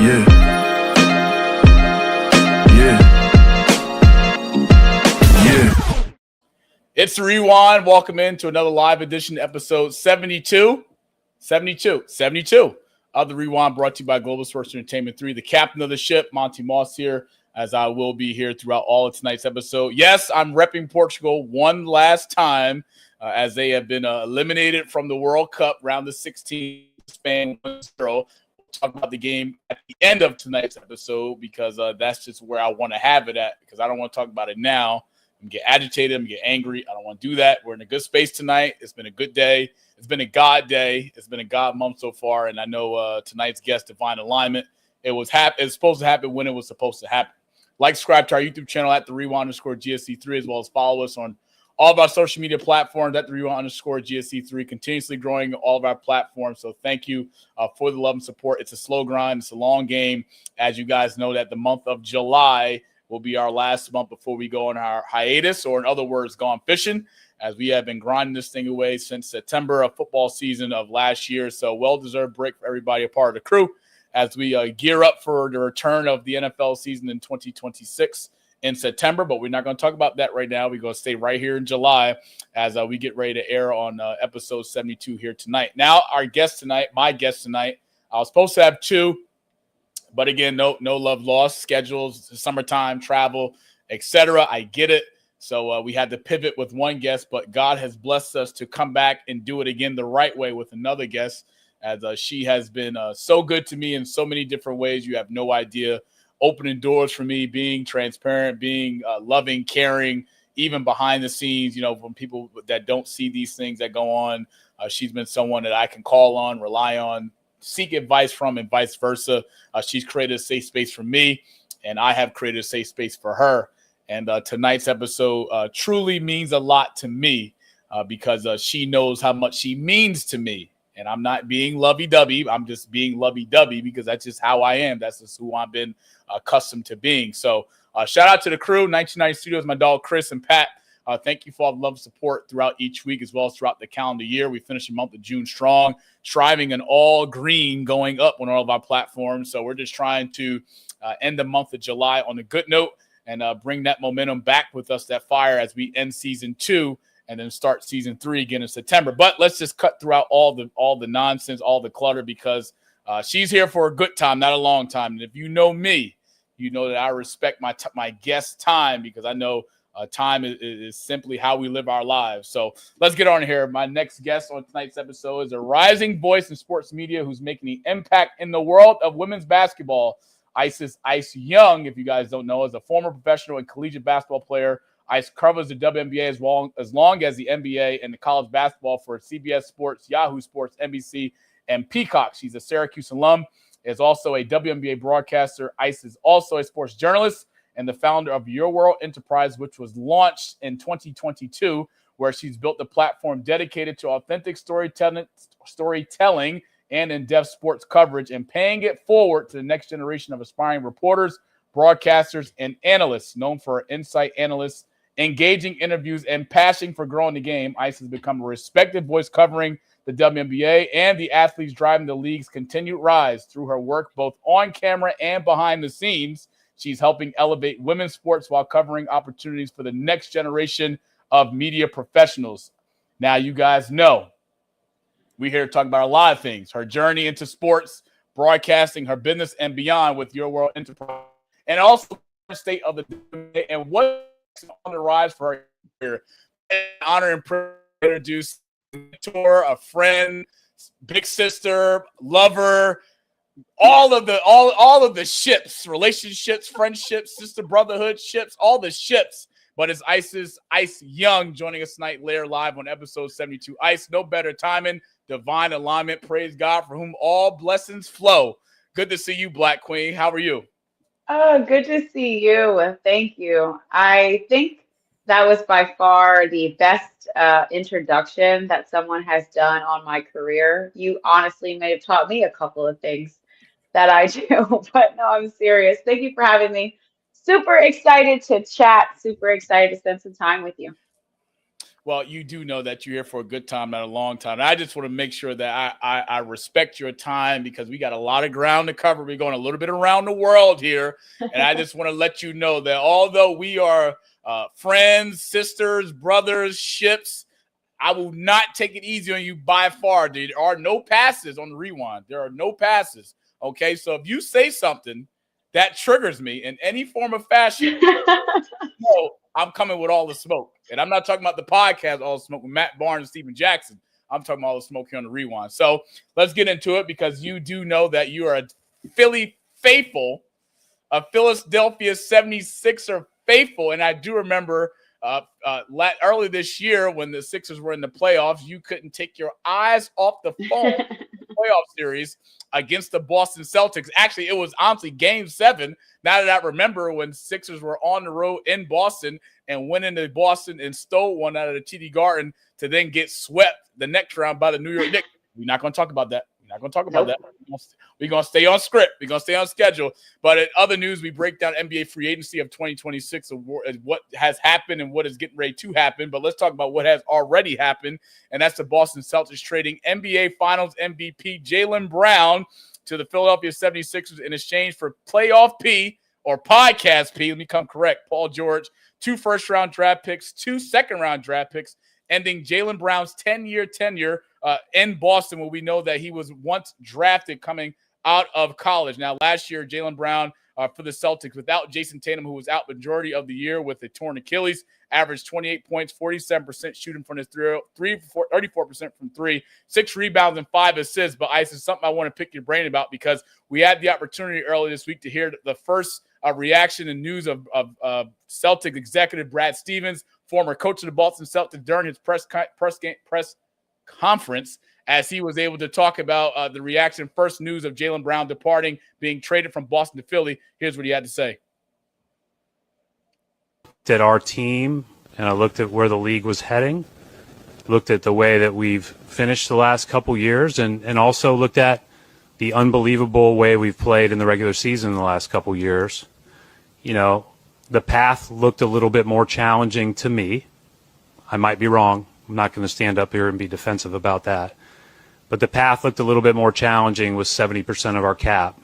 Yeah. Yeah. Yeah. It's the Rewind. Welcome into another live edition, episode 72 of the Rewind, brought to you by Global Sports Entertainment 3. The captain of the ship, Monty Moss, here, as I will be here throughout all of tonight's episode. Yes, I'm repping Portugal one last time, as they have been eliminated from the World Cup round of 16, Spain 1-0. We'll talk about the game at the end of tonight's episode because that's just where I want to have it at, because I don't want to talk about it now. I'm get agitated. I'm get angry. I don't want to do that. We're in a good space tonight. It's been a good day. It's been a God day. It's been a God month so far. And I know tonight's guest, Divine Alignment, it was supposed to happen when it was supposed to happen. Like, subscribe to our YouTube channel at the Rewind_GSC3, as well as follow us on all of our social media platforms at the Rewind_GSC3, continuously growing all of our platforms. So thank you for the love and support. It's a slow grind. It's a long game. As you guys know, that the month of July will be our last month before we go on our hiatus, or in other words, gone fishing, as we have been grinding this thing away since September of football season of last year. So well-deserved break for everybody, a part of the crew, as we gear up for the return of the NFL season in 2026 in September. But we're not going to talk about that right now. We're going to stay right here in July as we get ready to air on episode 72 here tonight. Now, my guest tonight, I was supposed to have two, but again, no love lost. Schedules, summertime, travel, etc. I get it. So we had to pivot with one guest, but God has blessed us to come back and do it again the right way with another guest, as she has been so good to me in so many different ways. You have no idea. Opening doors for me, being transparent, being loving, caring, even behind the scenes, from people that don't see these things that go on. She's been someone that I can call on, rely on, seek advice from, and vice versa. She's created a safe space for me, and I have created a safe space for her. And tonight's episode truly means a lot to me because she knows how much she means to me. And I'm not being lovey-dovey. I'm just being lovey-dovey because that's just how I am. That's just who I've been accustomed to being. So shout out to the crew, 1990 Studios, my dog Chris and Pat. Thank you for all the love and support throughout each week, as well as throughout the calendar year. We finished the month of June strong, striving an all green going up on all of our platforms. So we're just trying to end the month of July on a good note and bring that momentum back with us, that fire, as we end season 2 and then start season 3 again in September. But let's just cut throughout all the nonsense, all the clutter, because she's here for a good time, not a long time. And if you know me, you know that I respect my guest time, because I know time is simply how we live our lives. So let's get on here. My next guest on tonight's episode is a rising voice in sports media who's making an impact in the world of women's basketball. Ice Young, if you guys don't know, is a former professional and collegiate basketball player. Ice covers the WNBA as long as the NBA and the college basketball for CBS Sports, Yahoo Sports, NBC, and Peacock. She's a Syracuse alum, is also a WNBA broadcaster. Ice is also a sports journalist and the founder of Your World Enterprise, which was launched in 2022, where she's built a platform dedicated to authentic storytelling and in-depth sports coverage, and paying it forward to the next generation of aspiring reporters, broadcasters, and analysts. Known for her insight analysts, engaging interviews, and passion for growing the game, Ice has become a respected voice covering the WNBA and the athletes driving the league's continued rise. Through her work both on camera and behind the scenes, she's helping elevate women's sports while covering opportunities for the next generation of media professionals. Now, you guys know we're here to talk about a lot of things. Her journey into sports, broadcasting, her business, and beyond with Your World Enterprise, and also the state of the WNBA and what's on the rise for her career. Honor and privilege to introduce a mentor, a friend, big sister, lover, all of the ships, relationships, friendships, sister brotherhood ships, all the ships. But it's Ice Young joining us tonight, later live on episode 72. Ice, no better timing, divine alignment. Praise God, for whom all blessings flow. Good to see you, Black Queen. How are you? Oh, good to see you. Thank you. I think that was by far the best introduction that someone has done on my career. You honestly may have taught me a couple of things that I do, but no, I'm serious. Thank you for having me. Super excited to chat. Super excited to spend some time with you. Well, you do know that you're here for a good time, not a long time. And I just want to make sure that I respect your time because we got a lot of ground to cover. We're going a little bit around the world here. And I just want to let you know that although we are friends, sisters, brothers, ships, I will not take it easy on you by far. There are no passes on the rewind. There are no passes. Okay, so if you say something that triggers me in any form of fashion, I'm coming with all the smoke. And I'm not talking about the podcast, all the smoke with Matt Barnes and Steven Jackson. I'm talking about all the smoke here on the rewind. So let's get into it because you do know that you are a Philly faithful, a Philadelphia 76er faithful. And I do remember early this year when the Sixers were in the playoffs, you couldn't take your eyes off the phone playoff series against the Boston Celtics. Actually, it was honestly Game 7. Now that I remember when Sixers were on the road in Boston and went into Boston and stole one out of the TD Garden to then get swept the next round by the New York Knicks. We're not going to talk about that. We're not going to talk about that. We're going to stay on script. We're going to stay on schedule. But in other news, we break down NBA free agency of 2026 of what has happened and what is getting ready to happen. But let's talk about what has already happened, and that's the Boston Celtics trading NBA Finals MVP Jaylen Brown to the Philadelphia 76ers in exchange for playoff P or podcast P. Let me come correct. Paul George, 2 first-round draft picks, 2 second-round draft picks, ending Jaylen Brown's 10-year tenure in Boston, where we know that he was once drafted coming out of college. Now, last year, Jaylen Brown for the Celtics, without Jayson Tatum, who was out majority of the year with a torn Achilles, averaged 28 points, 47% shooting from his 34% from 3, 6 rebounds, and 5 assists. But Ice is something I want to pick your brain about because we had the opportunity earlier this week to hear the first reaction and news of Celtics executive Brad Stevens, former coach of the Boston Celtics, during his press conference, as he was able to talk about the reaction, first news of Jaylen Brown departing, being traded from Boston to Philly. Here's what he had to say. At our team, and I looked at where the league was heading, looked at the way that we've finished the last couple years, and also looked at the unbelievable way we've played in the regular season in the last couple years. You know, the path looked a little bit more challenging to me. I might be wrong. I'm not going to stand up here and be defensive about that. But the path looked a little bit more challenging with 70% of our cap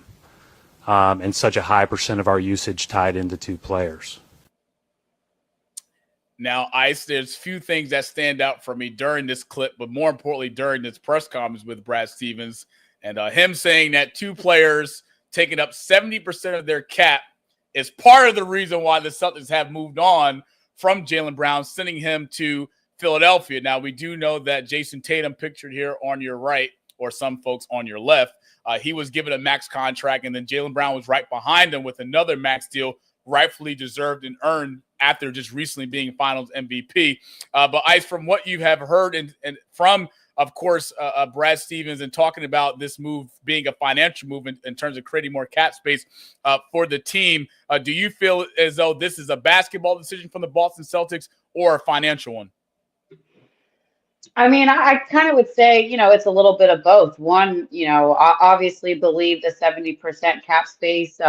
and such a high percent of our usage tied into 2 players. Now, Ice, there's few things that stand out for me during this clip, but more importantly, during this press conference with Brad Stevens and him saying that 2 players taking up 70% of their cap is part of the reason why the Celtics have moved on from Jaylen Brown, sending him to Philadelphia. Now, we do know that Jayson Tatum, pictured here on your right, or some folks on your left, he was given a max contract, and then Jaylen Brown was right behind him with another max deal, rightfully deserved and earned after just recently being Finals MVP. But Ice, from what you have heard and from, of course, Brad Stevens, and talking about this move being a financial move in terms of creating more cap space for the team, do you feel as though this is a basketball decision from the Boston Celtics or a financial one? I mean, I kind of would say, it's a little bit of both. One, obviously believe the 70% cap space.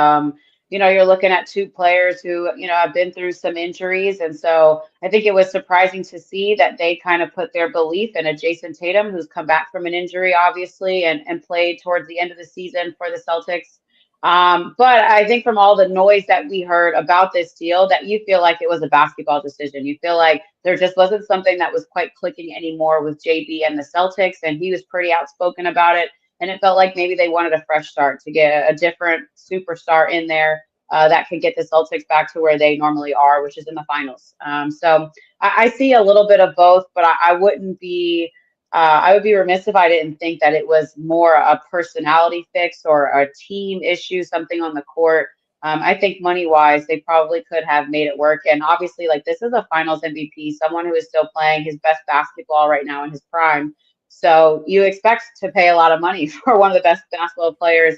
You're looking at 2 players who, have been through some injuries. And so I think it was surprising to see that they kind of put their belief in a Jayson Tatum, who's come back from an injury, obviously, and played towards the end of the season for the Celtics. But I think from all the noise that we heard about this deal, that you feel like it was a basketball decision. You feel like there just wasn't something that was quite clicking anymore with JB and the Celtics, and he was pretty outspoken about it. And it felt like maybe they wanted a fresh start to get a different superstar in there that could get the Celtics back to where they normally are, which is in the finals. So I see a little bit of both, but I wouldn't be I would be remiss if I didn't think that it was more a personality fix or a team issue, something on the court. I think money-wise, they probably could have made it work. And obviously, this is a Finals MVP, someone who is still playing his best basketball right now in his prime. So you expect to pay a lot of money for one of the best basketball players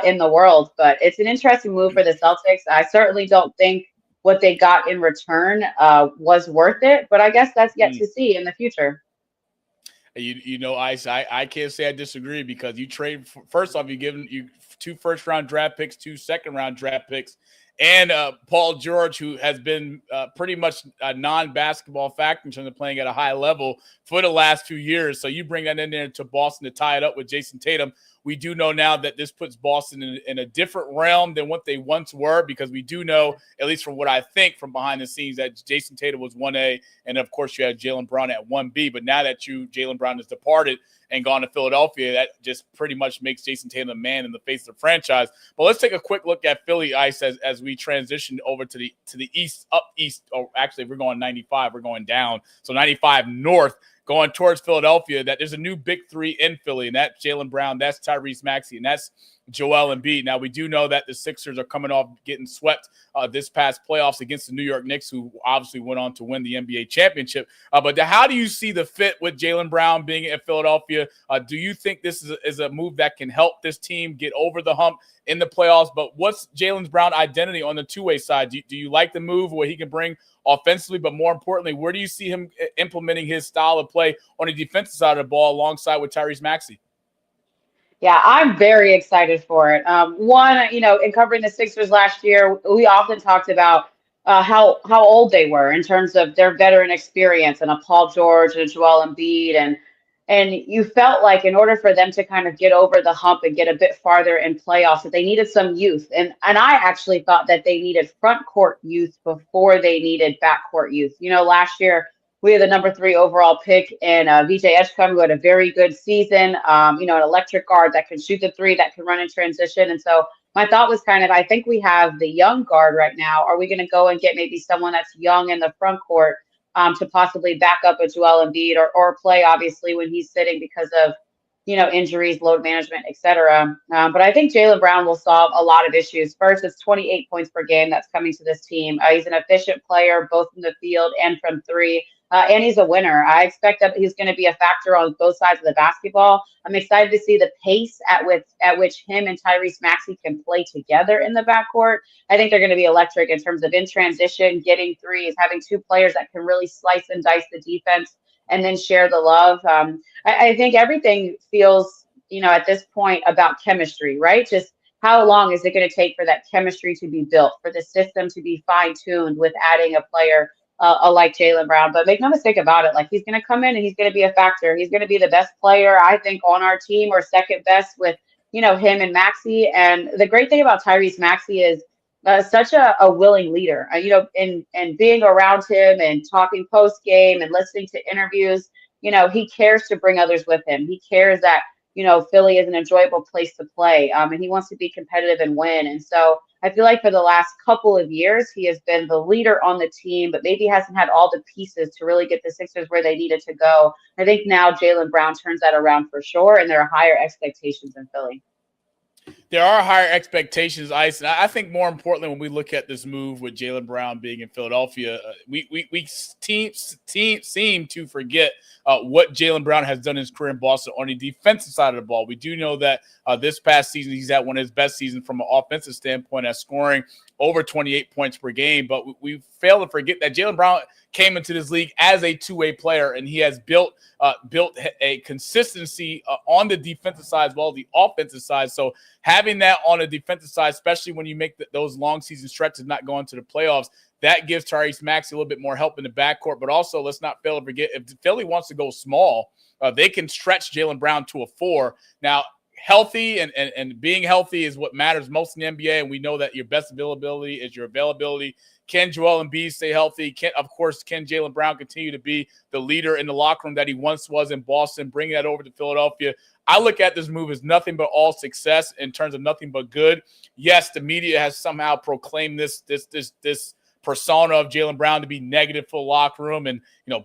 in the world. But it's an interesting move for the Celtics. I certainly don't think what they got in return was worth it. But I guess that's yet to see in the future. Ice, I can't say I disagree because you trade, first off, you 2 first-round draft picks, 2 second-round draft picks, and Paul George, who has been pretty much a non-basketball factor in terms of playing at a high level for the last 2 years. So you bring that in there to Boston to tie it up with Jayson Tatum. We do know now that this puts Boston in a different realm than what they once were, because we do know, at least from what I think from behind the scenes, that Jayson Tatum was 1A, and of course you had Jaylen Brown at 1B. But now that Jaylen Brown has departed and gone to Philadelphia, that just pretty much makes Jayson Tatum the man in the face of the franchise. But let's take a quick look at Philly ice as we transition over to the east, up east. Or actually, if we're going 95, we're going down. So 95 north, going towards Philadelphia, that there's a new big three in Philly, and that's Jaylen Brown, that's Tyrese Maxey, and that's Joel Embiid. Now, we do know that the Sixers are coming off getting swept this past playoffs against the New York Knicks, who obviously went on to win the NBA championship. But how do you see the fit with Jaylen Brown being at Philadelphia? Do you think this is a move that can help this team get over the hump in the playoffs? But what's Jaylen Brown's identity on the two-way side? Do you like the move where he can bring offensively, but more importantly, where do you see him implementing his style of play on the defensive side of the ball alongside with Tyrese Maxey? Yeah, I'm very excited for it. One, in covering the Sixers last year, we often talked about how old they were in terms of their veteran experience, and a Paul George and a Joel Embiid, and you felt like in order for them to kind of get over the hump and get a bit farther in playoffs, that they needed some youth. And I actually thought that they needed front court youth before they needed backcourt youth. Last year we had the number 3 overall pick in VJ Edgecombe, who had a very good season, an electric guard that can shoot the three, that can run in transition. And so my thought was kind of, I think we have the young guard right now. Are we going to go and get maybe someone that's young in the front court to possibly back up a Joel Embiid or play, obviously, when he's sitting because of, injuries, load management, et cetera. But I think Jaylen Brown will solve a lot of issues. First, it's 28 points per game that's coming to this team. He's an efficient player, both in the field and from three. And he's a winner. I expect that he's going to be a factor on both sides of the basketball. I'm excited to see the pace at which him and Tyrese Maxey can play together in the backcourt. I think they're going to be electric in terms of in transition, getting threes, having two players that can really slice and dice the defense and then share the love. I think everything feels, at this point about chemistry, right? Just how long is it going to take for that chemistry to be built, for the system to be fine-tuned with adding a player like Jaylen Brown? But make no mistake about it, like, he's going to come in and he's going to be a factor. He's going to be the best player, I think, on our team, or second best with, him and Maxey. And the great thing about Tyrese Maxey is such a willing leader, and being around him and talking post game and listening to interviews, he cares to bring others with him. He cares that, Philly is an enjoyable place to play. And he wants to be competitive and win. And so I feel like for the last couple of years, he has been the leader on the team, but maybe hasn't had all the pieces to really get the Sixers where they needed to go. I think now Jaylen Brown turns that around for sure, and there are higher expectations in Philly. There are higher expectations, Ice. And I think more importantly, when we look at this move with Jaylen Brown being in Philadelphia, we seem to forget what Jaylen Brown has done in his career in Boston on the defensive side of the ball. We do know that this past season, he's had one of his best seasons from an offensive standpoint at scoring over 28 points per game. But we fail to forget that Jaylen Brown came into this league as a two-way player, and he has built a consistency on the defensive side as well as the offensive side. So having that on the defensive side, especially when you make those long season stretches not going to the playoffs, that gives Tyrese Maxey a little bit more help in the backcourt. But also, let's not fail to forget, if Philly wants to go small, they can stretch Jaylen Brown to a 4. Now, healthy and being healthy is what matters most in the NBA, and we know that your best availability is your availability. Can Joel Embiid stay healthy? Can Jaylen Brown continue to be the leader in the locker room that he once was in Boston, bringing that over to Philadelphia? I look at this move as nothing but all success in terms of nothing but good. Yes, the media has somehow proclaimed this persona of Jaylen Brown to be negative for the locker room, and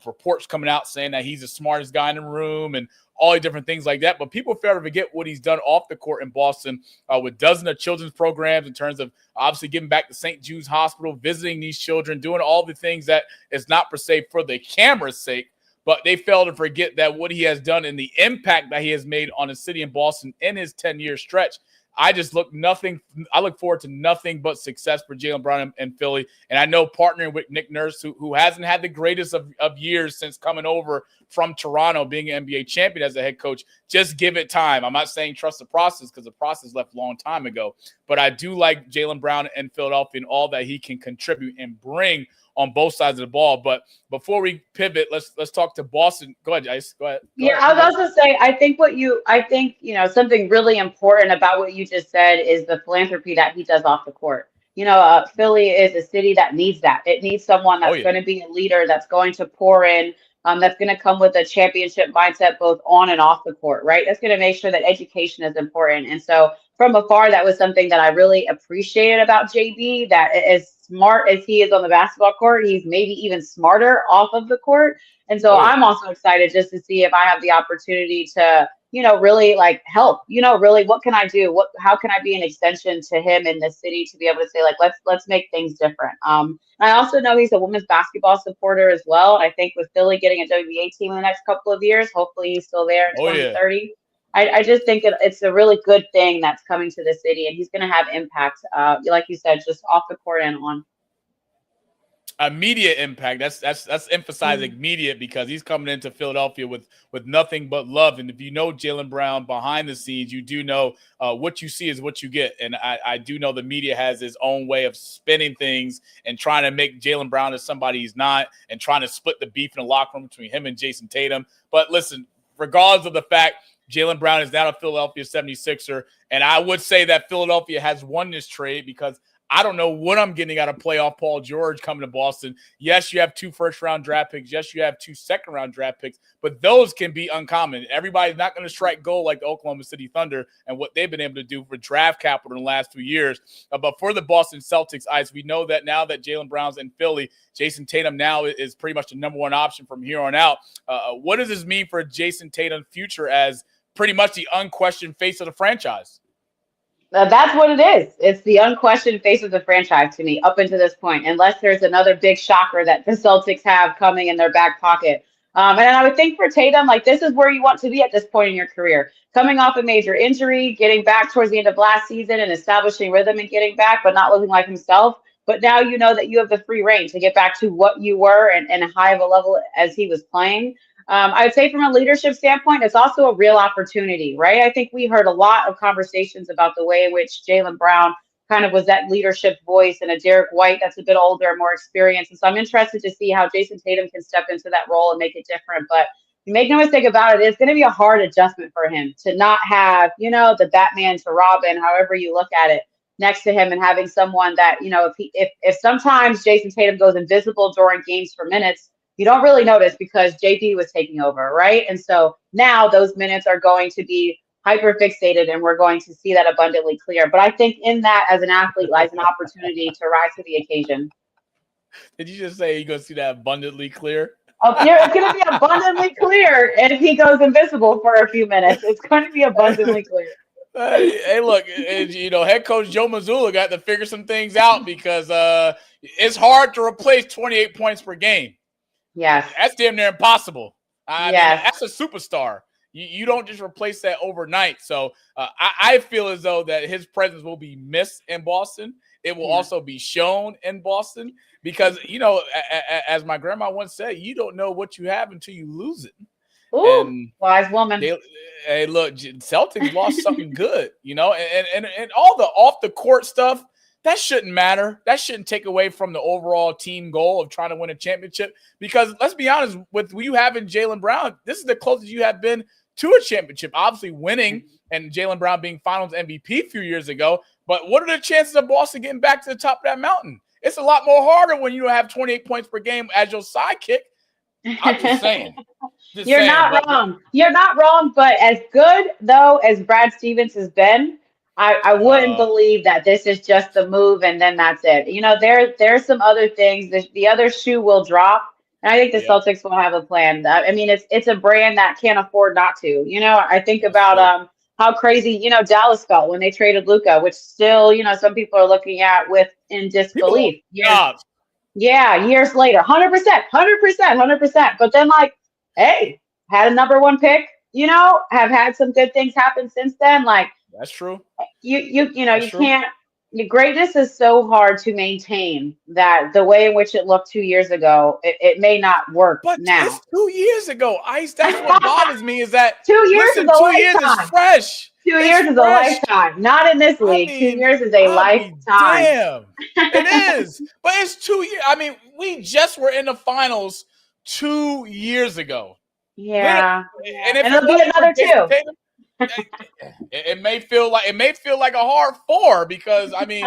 reports coming out saying that he's the smartest guy in the room and all the different things like that. But people fail to forget what he's done off the court in Boston with dozens of children's programs, in terms of obviously giving back to St. Jude's Hospital, visiting these children, doing all the things that is not per se for the camera's sake. But they fail to forget that what he has done and the impact that he has made on the city in Boston in his 10-year stretch. I look forward to nothing but success for Jaylen Brown and Philly. And I know partnering with Nick Nurse, who hasn't had the greatest of years since coming over from Toronto, being an NBA champion as a head coach. Just give it time. I'm not saying trust the process because the process left a long time ago. But I do like Jaylen Brown in Philadelphia and all that he can contribute and bring on both sides of the ball. But before we pivot, let's talk to Boston. Go ahead, Ice. Go ahead. I was also say, I think something really important about what you just said is the philanthropy that he does off the court. Philly is a city that needs that. It needs someone that's going to be a leader, that's going to pour in, that's going to come with a championship mindset, both on and off the court, right? That's going to make sure that education is important. And so from afar, that was something that I really appreciated about JB, that as smart as he is on the basketball court, he's maybe even smarter off of the court. And so I'm also excited just to see if I have the opportunity to, really like help, really what can I do? How can I be an extension to him in the city to be able to say, like, let's make things different. I also know he's a women's basketball supporter as well. And I think with Philly getting a WNBA team in the next couple of years, hopefully he's still there in 2030. I just think it's a really good thing that's coming to the city, and he's going to have impact, like you said, just off the court and on. Immediate impact. That's emphasizing immediate, because he's coming into Philadelphia with nothing but love. And if you know Jaylen Brown behind the scenes, you do know what you see is what you get. And I do know the media has its own way of spinning things and trying to make Jaylen Brown as somebody he's not, and trying to split the beef in the locker room between him and Jayson Tatum. But listen, regardless of the fact, Jaylen Brown is now a Philadelphia 76er. And I would say that Philadelphia has won this trade, because I don't know what I'm getting out of playoff Paul George coming to Boston. Yes, you have 2 first-round draft picks. Yes, you have 2 second-round draft picks, but those can be uncommon. Everybody's not going to strike gold like the Oklahoma City Thunder and what they've been able to do for draft capital in the last 2 years. But for the Boston Celtics, Ice, we know that now that Jaylen Brown's in Philly, Jayson Tatum now is pretty much the number 1 option from here on out. What does this mean for Jayson Tatum's future as pretty much the unquestioned face of the franchise? That's what it is. It's the unquestioned face of the franchise to me up until this point, unless there's another big shocker that the Celtics have coming in their back pocket. And I would think for Tatum, like, this is where you want to be at this point in your career. Coming off a major injury, getting back towards the end of last season and establishing rhythm and getting back, but not looking like himself. But now you know that you have the free reign to get back to what you were and high of a level as he was playing. I would say from a leadership standpoint, it's also a real opportunity, right? I think we heard a lot of conversations about the way in which Jaylen Brown kind of was that leadership voice, and a Derek White that's a bit older and more experienced. And so I'm interested to see how Jayson Tatum can step into that role and make it different. But make no mistake about it, it's going to be a hard adjustment for him to not have, the Batman to Robin, however you look at it, next to him, and having someone that, if sometimes Jayson Tatum goes invisible during games for minutes, you don't really notice because JP was taking over, right? And so now those minutes are going to be hyper fixated, and we're going to see that abundantly clear. But I think in that, as an athlete, lies an opportunity to rise to the occasion. Did you just say you're going to see that abundantly clear? It's going to be abundantly clear if he goes invisible for a few minutes. It's going to be abundantly clear. Hey, look, head coach Joe Mazzulla got to figure some things out, because it's hard to replace 28 points per game. Yes. That's damn near impossible. I mean, that's a superstar. You don't just replace that overnight. So I feel as though that his presence will be missed in Boston. It will also be shown in Boston, because, as my grandma once said, you don't know what you have until you lose it. Ooh, and wise woman. Hey, look, Celtics lost something good, and all the off the court stuff, that shouldn't matter. That shouldn't take away from the overall team goal of trying to win a championship. Because let's be honest, with you having Jaylen Brown, this is the closest you have been to a championship. Obviously winning and Jaylen Brown being Finals MVP a few years ago. But what are the chances of Boston getting back to the top of that mountain? It's a lot more harder when you have 28 points per game as your sidekick. I'm just saying. You're not wrong. You're not wrong. But as good, though, as Brad Stevens has been, I wouldn't believe that this is just the move and then that's it. There's some other things. The other shoe will drop, and I think the Celtics will have a plan. I mean, it's a brand that can't afford not to. I think about how crazy Dallas felt when they traded Luka, which still some people are looking at in disbelief. Years later, 100%. But then, hey, had a number 1 pick. Have had some good things happen since then. That's true. You can't greatness is so hard to maintain that the way in which it looked 2 years ago, it may not work But now. it's 2 years ago, Ice. That's what bothers me is that, 2 years is listen, a 2 years is lifetime. fresh. 2 years It's is a fresh. lifetime. Not in this I league. two mean, years is a I'll be lifetime. damn. It is. But it's 2 years. I mean, we just were in the finals 2 years ago. Yeah. And if And it it'll be wasn't for another Jayson two. Tatum, it may feel like a hard four because I mean,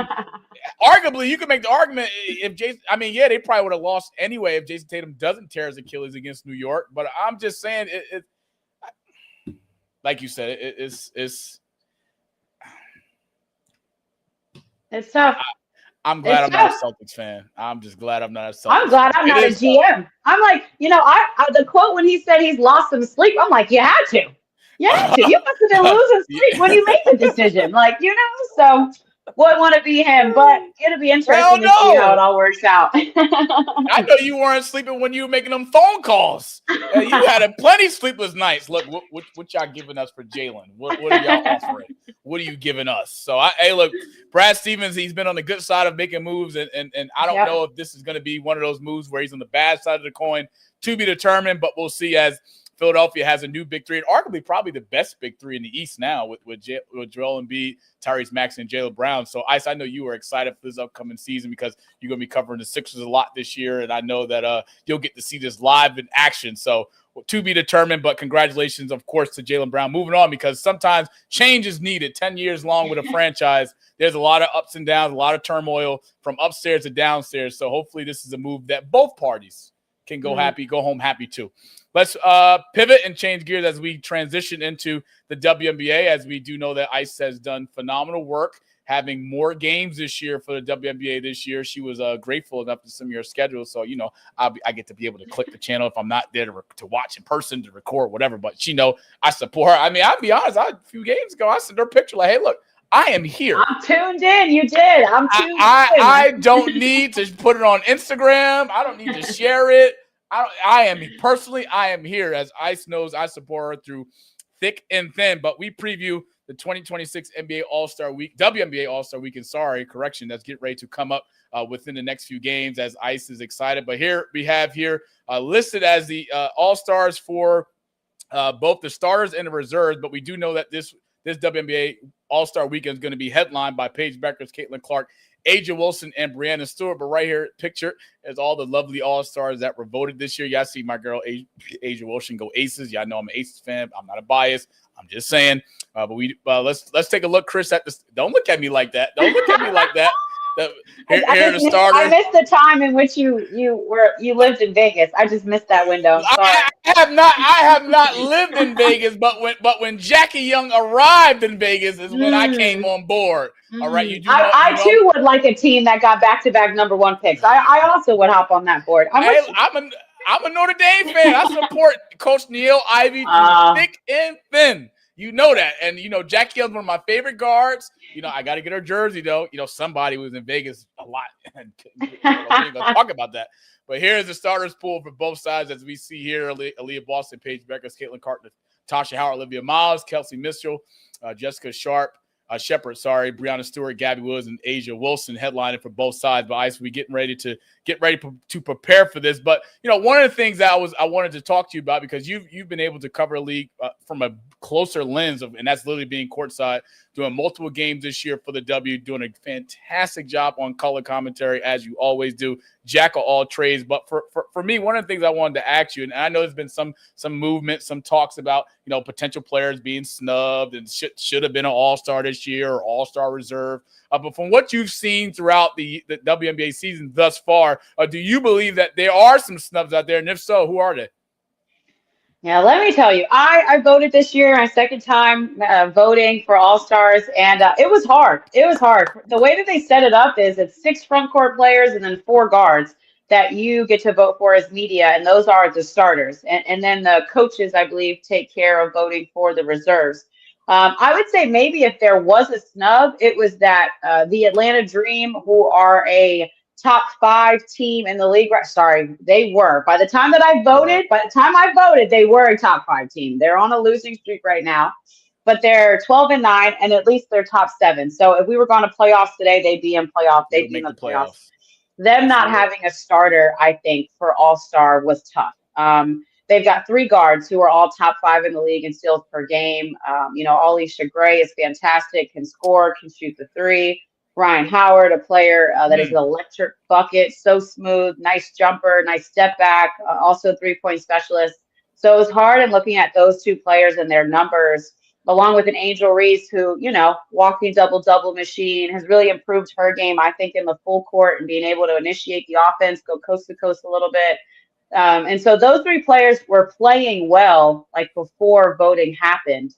arguably you could make the argument if Jayson. I mean, yeah, they probably would have lost anyway if Jayson Tatum doesn't tear his Achilles against New York. But I'm just saying, like you said, it's tough. I'm glad It's I'm not tough. a Celtics fan. I'm just glad I'm not a Celtics I'm glad fan. I'm not a GM. I'm like, I the quote when he said he's lost some sleep, I'm like, you had to. You had to. You must have been losing sleep when you made the decision. Like, so wouldn't want to be him, but it'll be interesting to see how it all works out. I know you weren't sleeping when you were making them phone calls. You had a plenty sleepless nights. Look, what y'all giving us for Jaylen? What are y'all offering? What are you giving us? So, look, Brad Stevens, he's been on the good side of making moves, and I don't know if this is going to be one of those moves where he's on the bad side of the coin to be determined, but we'll see as Philadelphia has a new big three, and arguably probably the best big three in the East now with Joel Embiid, Tyrese Maxey, and Jaylen Brown. So, Ice, I know you were excited for this upcoming season because you're going to be covering the Sixers a lot this year, and I know that you'll get to see this live in action. So, to be determined, but congratulations, of course, to Jaylen Brown. Moving on, because sometimes change is needed. 10 years long with a franchise, there's a lot of ups and downs, a lot of turmoil from upstairs to downstairs. So, hopefully this is a move that both parties can go home happy too. Let's pivot and change gears as we transition into the WNBA, as we do know that Ice has done phenomenal work having more games this year for the WNBA this year. She was grateful enough to send me her schedule. So, I get to be able to click the channel if I'm not there to watch in person, to record, whatever. But I support her. I mean, I'll be honest, a few games ago, I sent her a picture like, hey, look, I am here. I'm tuned in. You did. I'm tuned in. I don't need to put it on Instagram. I don't need to share it. I am here. As Ice knows, I support her through thick and thin. But we preview the 2026 NBA All-Star Week, WNBA All-Star Weekend. Sorry, correction. That's getting ready to come up within the next few games as Ice is excited. But here we have listed as the All-Stars for both the starters and the reserves. But we do know that this WNBA All-Star Weekend is going to be headlined by Paige Beckers, Caitlin Clark, Aja Wilson, and Brianna Stewart. But right here, picture is all the lovely All-Stars that were voted this year. Y'all see my girl Aja Wilson go Aces. Y'all know I'm an Aces fan. I'm not a bias. I'm just saying. But let's take a look, Chris. Don't look at me like that. Don't look at me like that. Here the starters. I missed the time in which you lived in Vegas. I just missed that window. I have not lived in Vegas, but when Jackie Young arrived in Vegas is when I came on board. All right, I too would like a team that got back-to-back number one picks. I also would hop on that board. I'm a Notre Dame fan. I support Coach Neil Ivy through thick and thin. You know that. And, Jackie Young's one of my favorite guards. I got to get her jersey, though. Somebody was in Vegas a lot. And we ain't going to talk about that. But here's the starters pool for both sides, as we see here. Aaliyah Boston, Paige Beckers, Caitlin Carter, Tasha Howard, Olivia Miles, Kelsey Mitchell, Jessica Shepard, Brianna Stewart, Gabby Woods, and Aja Wilson headlining for both sides. But Ice, we getting ready to prepare for this. But one of the things that I wanted to talk to you about, because you've been able to cover a league from a closer lens and that's literally being courtside, doing multiple games this year for the W, doing a fantastic job on color commentary as you always do. Jack of all trades. But for me, one of the things I wanted to ask you, and I know there's been some movement, some talks about potential players being snubbed and should have been an all-star this year or all-star reserve. But from what you've seen throughout the WNBA season thus far, do you believe that there are some snubs out there? And if so, who are they? Yeah, let me tell you, I voted this year, my second time voting for All-Stars, and it was hard. It was hard. The way that they set it up is it's 6 front court players and then 4 guards that you get to vote for as media, and those are the starters. And then the coaches, I believe, take care of voting for the reserves. I would say maybe if there was a snub, it was that the Atlanta Dream, who are a top 5 team in the league. Sorry, they were. By the time I voted, they were a top 5 team. They're on a losing streak right now. but they're 12-9, and at least they're top 7. So if we were going to playoffs today, they'd be in playoffs. They'd be in the playoffs. Them not having a starter, I think, for All-Star was tough. They've got 3 guards who are all top 5 in the league in steals per game. Alicia Gray is fantastic, can score, can shoot the 3. Ryan Howard, a player that is an electric bucket, so smooth, nice jumper, nice step back, also 3-point specialist. So it was hard in looking at those 2 players and their numbers, along with an Angel Reese who, walking double-double machine, has really improved her game, I think, in the full court and being able to initiate the offense, go coast to coast a little bit. And so those 3 players were playing well, like before voting happened.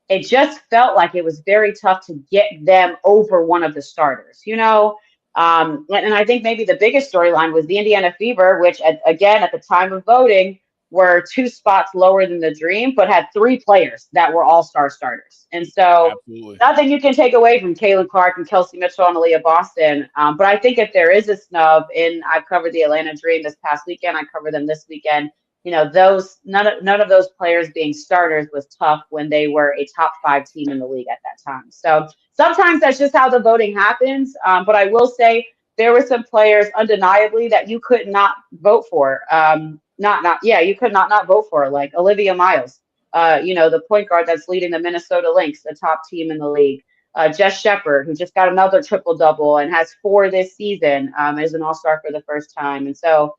It just felt like it was very tough to get them over one of the starters, and I think maybe the biggest storyline was the Indiana Fever, which, again, at the time of voting, were 2 spots lower than the Dream, but had 3 players that were all-star starters. And so nothing you can take away from Caitlin Clark and Kelsey Mitchell and Aaliyah Boston. But I think if there is a snub, I've covered the Atlanta Dream this past weekend, I covered them this weekend, those none of those players being starters was tough when they were a top 5 team in the league at that time. So sometimes that's just how the voting happens. But I will say there were some players undeniably that you could not vote for. You could not vote for, like Olivia Miles, the point guard that's leading the Minnesota Lynx, the top team in the league. Jess Shepard, who just got another triple-double and has 4 this season, as an all-star for the first time. And so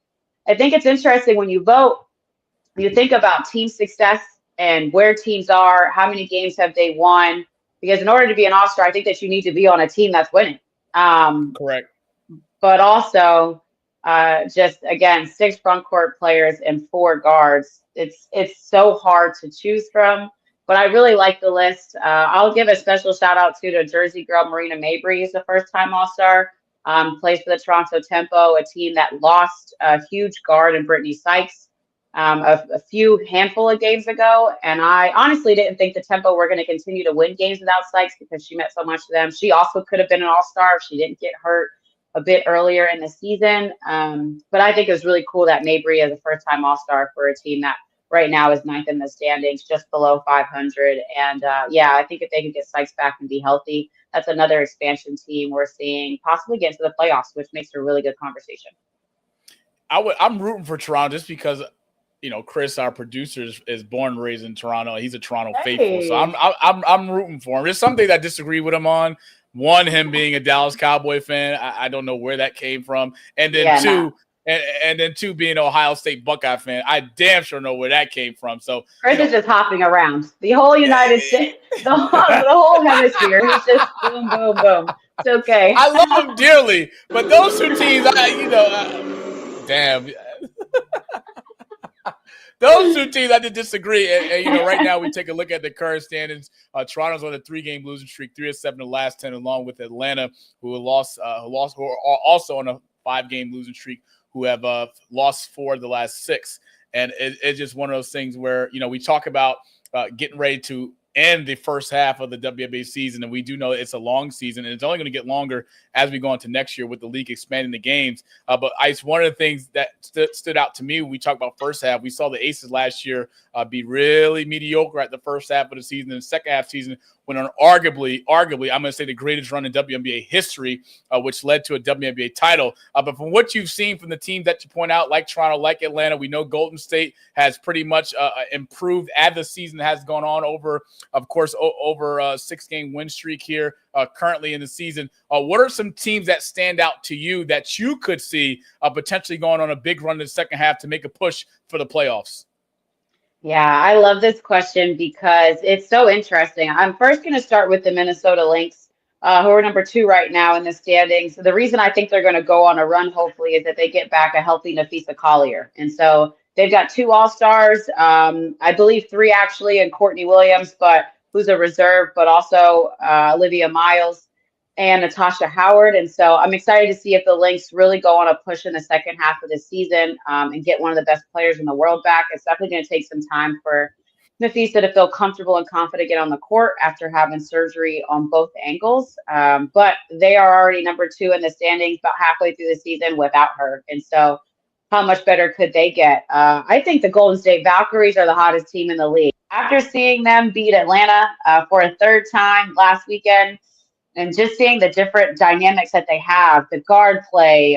I think it's interesting when you vote, you think about team success and where teams are, how many games have they won, because in order to be an all-star, I think that you need to be on a team that's winning. Correct. But also, just again, 6 front court players and 4 guards. It's so hard to choose from, but I really like the list. I'll give a special shout out to Jersey girl Marina Mabry, who's the first time All-Star. Plays for the Toronto Tempo, a team that lost a huge guard in Brittany Sykes a handful of games ago. And I honestly didn't think the Tempo were going to continue to win games without Sykes because she meant so much to them. She also could have been an All-Star if she didn't get hurt a bit earlier in the season. But I think it was really cool that Mabry is a first-time All-Star for a team that right now is 9th in the standings, just below 500. And I think if they could get Sykes back and be healthy, that's another expansion team we're seeing possibly get into the playoffs, which makes for a really good conversation. I'm rooting for Toronto just because, Chris, our producer, is born and raised in Toronto. He's a Toronto faithful, so I'm rooting for him. There's something I disagree with him on. One, him being a Dallas Cowboy fan, I don't know where that came from, and then two, being an Ohio State Buckeye fan, I damn sure know where that came from. So Chris is just hopping around the whole United States, the whole hemisphere. He's just boom, boom, boom. It's okay. I love him dearly, but those 2 teams, damn. Those 2 teams, I did disagree. And right now we take a look at the current standings. Toronto's on a 3-game losing streak, 3 of 7 in the last 10, along with Atlanta, who are also on a 5-game losing streak, who have lost 4 of the last 6. And it's just one of those things where, we talk about getting ready to end the first half of the WNBA season, and we do know it's a long season, and it's only going to get longer as we go into next year with the league expanding the games. But Ice, one of the things that stood out to me when we talk about first half, we saw the Aces last year be really mediocre at the first half of the season. And the second half season went on arguably, I'm going to say the greatest run in WNBA history, which led to a WNBA title. But from what you've seen from the teams that you point out, like Toronto, like Atlanta, we know Golden State has pretty much improved as the season has gone on over a 6-game win streak here currently in the season. What are some teams that stand out to you that you could see potentially going on a big run in the second half to make a push for the playoffs? Yeah, I love this question because it's so interesting. I'm first going to start with the Minnesota Lynx, who are number 2 right now in the standings. So the reason I think they're going to go on a run, hopefully, is that they get back a healthy Nafisa Collier. And so they've got 2 All-Stars, I believe 3 actually, and Courtney Williams, but who's a reserve, but also Olivia Miles and Natasha Howard. And so I'm excited to see if the Lynx really go on a push in the second half of the season and get one of the best players in the world back. It's definitely going to take some time for Nafisa to feel comfortable and confident again on the court after having surgery on both ankles. But they are already number 2 in the standings about halfway through the season without her. And so how much better could they get? I think the Golden State Valkyries are the hottest team in the league. after seeing them beat Atlanta for a third time last weekend, and just seeing the different dynamics that they have, the guard play,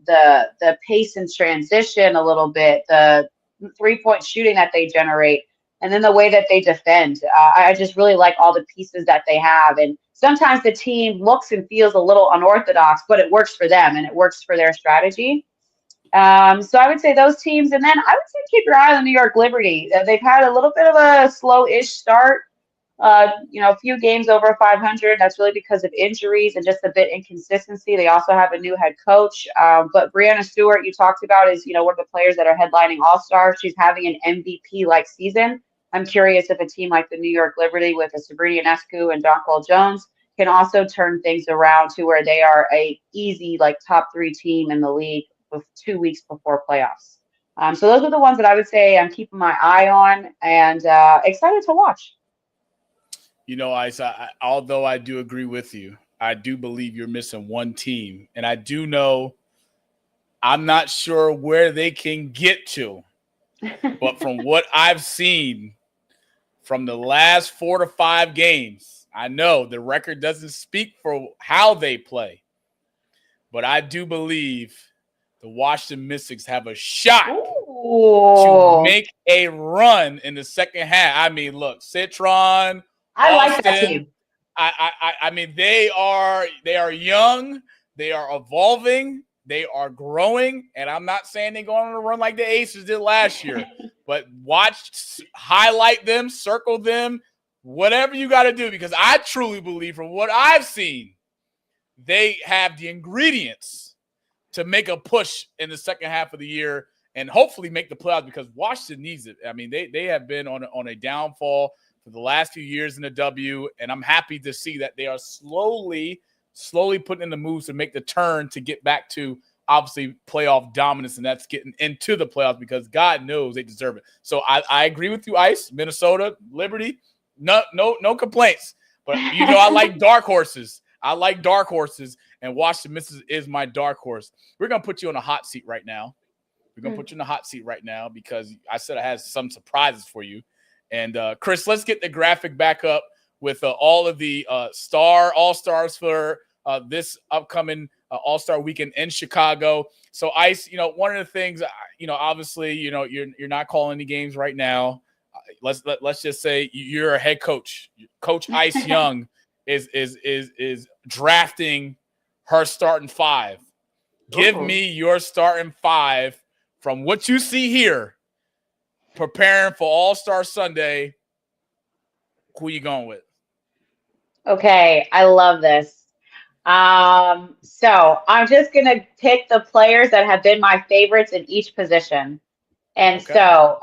the pace and transition a little bit, the 3-point shooting that they generate, and then the way that they defend. I just really like all the pieces that they have. And sometimes the team looks and feels a little unorthodox, but it works for them and it works for their strategy. So I would say those teams. And then I would say keep your eye on the New York Liberty. They've had a little bit of a slow-ish start. A few games over 500. That's really because of injuries and just a bit inconsistency. They also have a new head coach. But Breanna Stewart, you talked about, is, one of the players that are headlining All-Star. She's having an MVP-like season. I'm curious if a team like the New York Liberty with a Sabrina Ionescu and Donquel Jones can also turn things around to where they are a easy, top 3 team in the league with 2 weeks before playoffs. So those are the ones that I would say I'm keeping my eye on and excited to watch. Ice, although I do agree with you, I do believe you're missing one team. And I do know I'm not sure where they can get to. But from what I've seen from the last 4 to 5 games, I know the record doesn't speak for how they play. But I do believe the Washington Mystics have a shot to make a run in the second half. I mean, look, Citron, I Austin, like that team. I mean, they are young, they are evolving, they are growing, and I'm not saying they're going on a run like the Aces did last year, but highlight them, circle them, whatever you got to do, because I truly believe from what I've seen, they have the ingredients to make a push in the second half of the year and hopefully make the playoffs, because Washington needs it. I mean, they have been on a downfall for the last few years in the W, and I'm happy to see that they are slowly putting in the moves to make the turn to get back to obviously playoff dominance, and that's getting into the playoffs, because God knows they deserve it. So I agree with you, Ice. Minnesota, Liberty, no complaints. But I like dark horses. And Washington Mystics is my dark horse. We're gonna put you on a hot seat right now. Because I said I had some surprises for you. And Chris, let's get the graphic back up with all of the all-stars for this upcoming All-Star weekend in Chicago. So Ice, one of the things, obviously, you're not calling any games right now. Let's just say you're a head coach. Coach Ice Young is drafting her starting 5. Give me your starting 5 from what you see here, preparing for All-Star Sunday. Who you going with? Okay, I love this. So I'm just going to pick the players that have been my favorites in each position. And so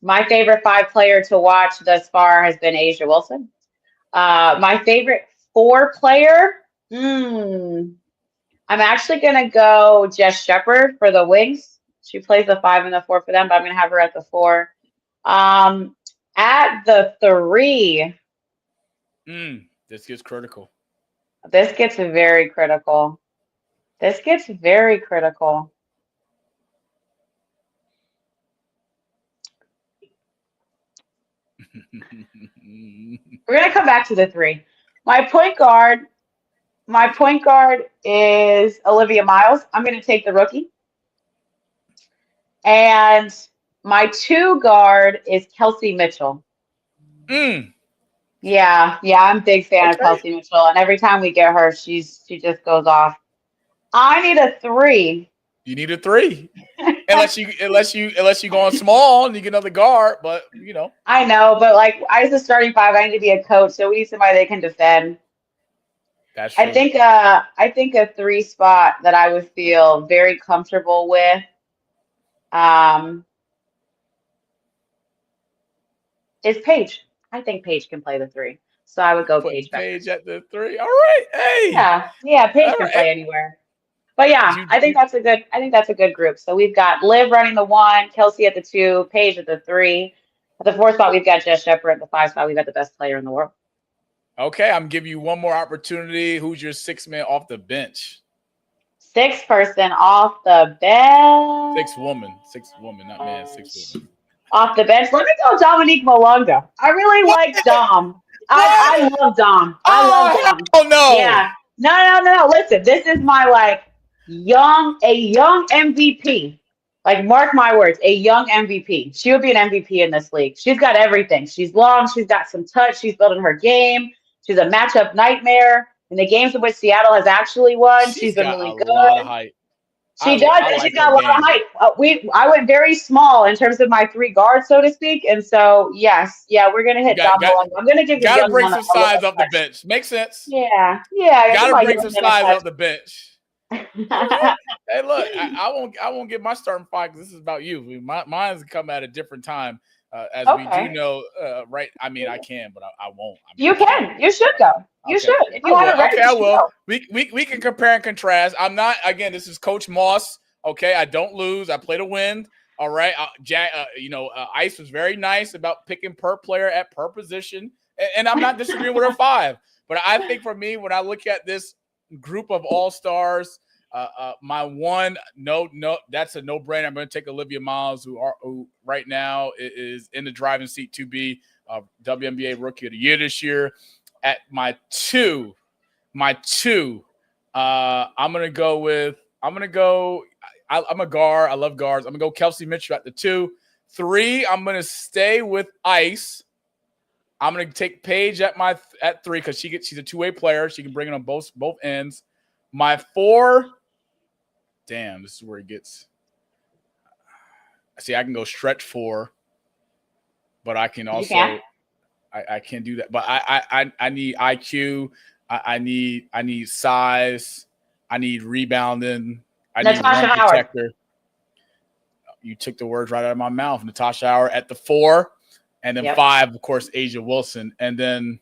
my favorite 5 player to watch thus far has been Asia Wilson. My favorite 4 player, I'm actually going to go Jess Shepard for the Wings. She plays the 5 and the 4 for them, but I'm going to have her at the 4. At the 3. This gets critical. This gets very critical. We're going to come back to the 3. My point guard is Olivia Miles. I'm going to take the rookie. And my 2 guard is Kelsey Mitchell. Yeah, I'm a big fan of Kelsey Mitchell, and every time we get her, she just goes off. I need a 3. You need a 3, unless you go on small and you get another guard. But I know, but as a starting 5, I need to be a coach, so we need somebody that can defend. That's true. I think a 3 spot that I would feel very comfortable with. Is Paige. I think Paige can play the 3. So I would go Paige back. Paige at the 3. All right. Hey. Yeah, Paige can play anywhere. But yeah, I think that's a good group. So we've got Liv running the 1, Kelsey at the 2, Paige at the 3. At the 4 spot, we've got Jess Shepard. At the 5 spot, we've got the best player in the world. Okay, I'm giving you one more opportunity. Who's your 6th man off the bench? 6th person off the bench. 6th woman, not man, 6th woman. Off the bench. Let me go Dominique Malonga. I really like Dom. I love Dom. I love Dom. Oh no. Yeah. No. Listen, this is my young MVP. Like, mark my words, a young MVP. She would be an MVP in this league. She's got everything. She's long. She's got some touch. She's building her game. She's a matchup nightmare. In the games in which Seattle has actually won, she's been really good. A lot of height. She does, and she's got a lot of height. I went very small in terms of my 3 guards, so to speak. And so, yes, we're gonna hit Dom Malonga. I'm gonna give you. Gotta bring some size off the bench. Makes sense. Yeah. Gotta bring some size off the bench. Hey, look, I won't get my starting 5 because this is about you. Mine's come at a different time, as we do know. Right? I mean, I can, but I won't. You can. You should go. You should. If you have it ready, I will. We can compare and contrast. I'm not. Again, this is Coach Moss. Okay, I don't lose. I play to win. All right. Ice was very nice about picking per player at per position, and I'm not disagreeing with her 5. But I think for me, when I look at this group of all-stars, my one, that's a no-brainer. I'm going to take Olivia Miles, who right now is in the driving seat to be WNBA Rookie of the Year this year. At my two, I'm going to go. I'm a guard. I love guards. I'm going to go Kelsey Mitchell at the 2. 3, I'm going to stay with Ice. I'm going to take Paige at 3 because she's a two-way player. She can bring it on both ends. My 4, damn, this is where it gets. See, I can go stretch 4, but I can also. I can't do that, but I need IQ. I need size. I need rebounding. I need rim protector. You took the words right out of my mouth. Natasha Howard at the 4, and then 5, of course, Asia Wilson, and then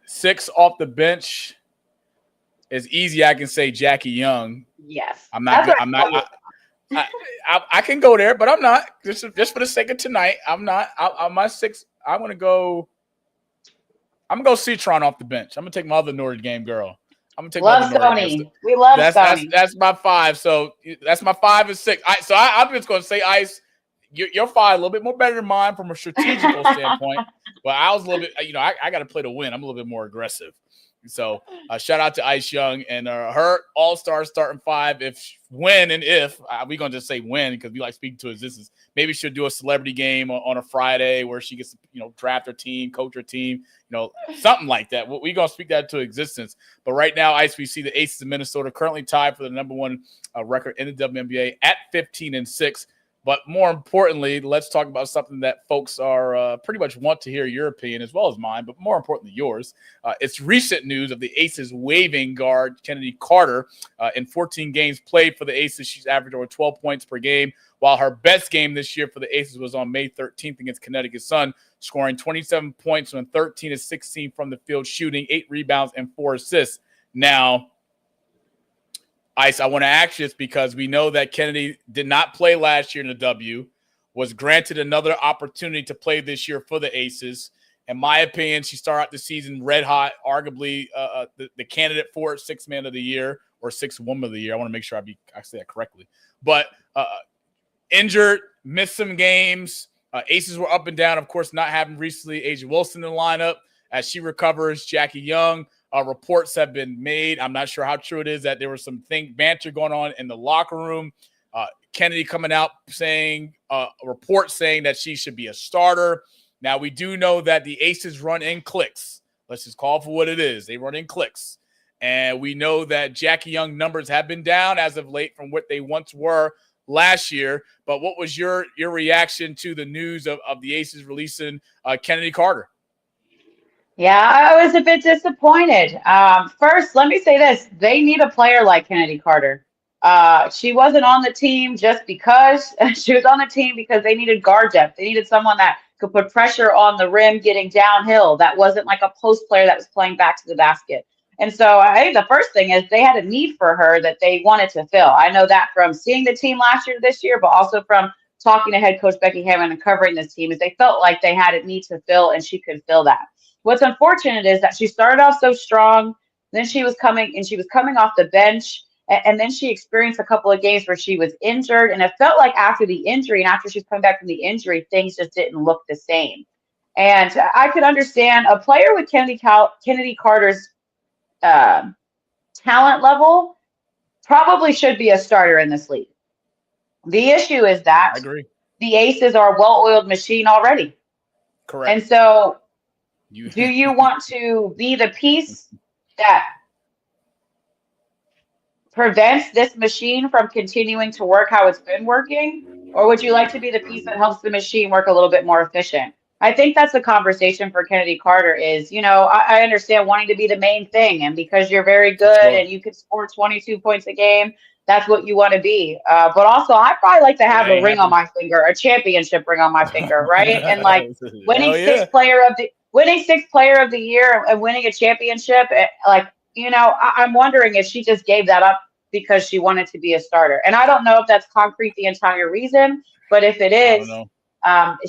6 off the bench is easy. I can say Jackie Young. Yes, I'm not. I can go there, but I'm not. Just for the sake of tonight, I'm not. I'm my 6. I'm gonna go Citron off the bench. I'm gonna take my other Notre Dame girl. I'm gonna take love Sony. We love Sony. That's my 5. So that's my 5 and 6. I'm just gonna say Ice. Your 5 a little bit more better than mine from a strategical standpoint, but I was a little bit. I got to play to win. I'm a little bit more aggressive. So shout out to Ice Young and her all-star starting 5. If we're going to just say win because we like speaking to existence. Maybe she'll do a celebrity game on a Friday where she gets to, draft her team, coach her team, something like that. We're going to speak that to existence. But right now, Ice, we see the Aces of Minnesota currently tied for the number 1 record in the WNBA at 15-6. But more importantly, let's talk about something that folks are pretty much want to hear your opinion as well as mine, but more importantly, yours. It's recent news of the Aces waiving guard Chennedy Carter. In 14 games played for the Aces, she's averaged over 12 points per game, while her best game this year for the Aces was on May 13th against Connecticut Sun, scoring 27 points on 13 of 16 from the field shooting, 8 rebounds, and 4 assists. Now, Ice, I want to ask you this because we know that Chennedy did not play last year in the W, was granted another opportunity to play this year for the Aces. In my opinion, she started out the season red hot, arguably the candidate for 6th man of the year or 6th woman of the year. I want to make sure I say that correctly. But injured, missed some games. Aces were up and down, of course, not having recently Asia Wilson in the lineup. As she recovers, Jackie Young. Reports have been made. I'm not sure how true it is that there was some banter going on in the locker room. Chennedy coming out saying a report saying that she should be a starter. Now, we do know that the Aces run in cliques. Let's just call it for what it is. They run in cliques. And we know that Jackie Young numbers have been down as of late from what they once were last year. But what was your reaction to the news of the Aces releasing Chennedy Carter? Yeah, I was a bit disappointed. First, let me say this. They need a player like Chennedy Carter. She wasn't on the team just because. She was on the team because they needed guard depth. They needed someone that could put pressure on the rim getting downhill. That wasn't like a post player that was playing back to the basket. And so I think the first thing is they had a need for her that they wanted to fill. I know that from seeing the team last year to this year, but also from talking to head coach Becky Hammond and covering this team, is they felt like they had a need to fill and she could fill that. What's unfortunate is that she started off so strong, then she was coming off the bench, And then she experienced a couple of games where she was injured. And it felt like after the injury and after she's come back from the injury, things just didn't look the same. And I could understand a player with Chennedy Carter's talent level probably should be a starter in this league. The issue is that I agree. the Aces are a well-oiled machine already. Correct. And so do you want to be the piece that prevents this machine from continuing to work how it's been working? Or would you like to be the piece that helps the machine work a little bit more efficient? I think that's the conversation for Chennedy Carter is, I understand wanting to be the main thing. And because you're very good and you can score 22 points a game, that's what you want to be. But also, I'd probably like to have a ring on my finger, a championship ring on my finger, right? And like winning sixth player of the year and winning a championship, I'm wondering if she just gave that up because she wanted to be a starter. And I don't know if that's concrete the entire reason, but if it is,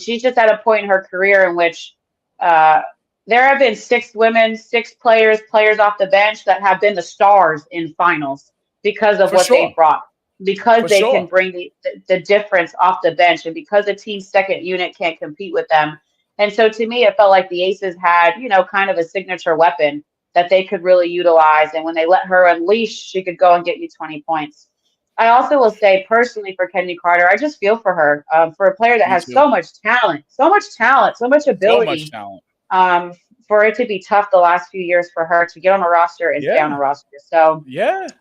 she's just at a point in her career in which there have been six players off the bench that have been the stars in finals because of what they brought, because they can bring the difference off the bench and because the team's second unit can't compete with them. And so to me, it felt like the Aces had, kind of a signature weapon that they could really utilize. And when they let her unleash, she could go and get you 20 points. I also will say personally for Chennedy Carter, I just feel for her, for a player that has so much talent, so much ability. For it to be tough the last few years for her to get on a roster and stay on a roster. So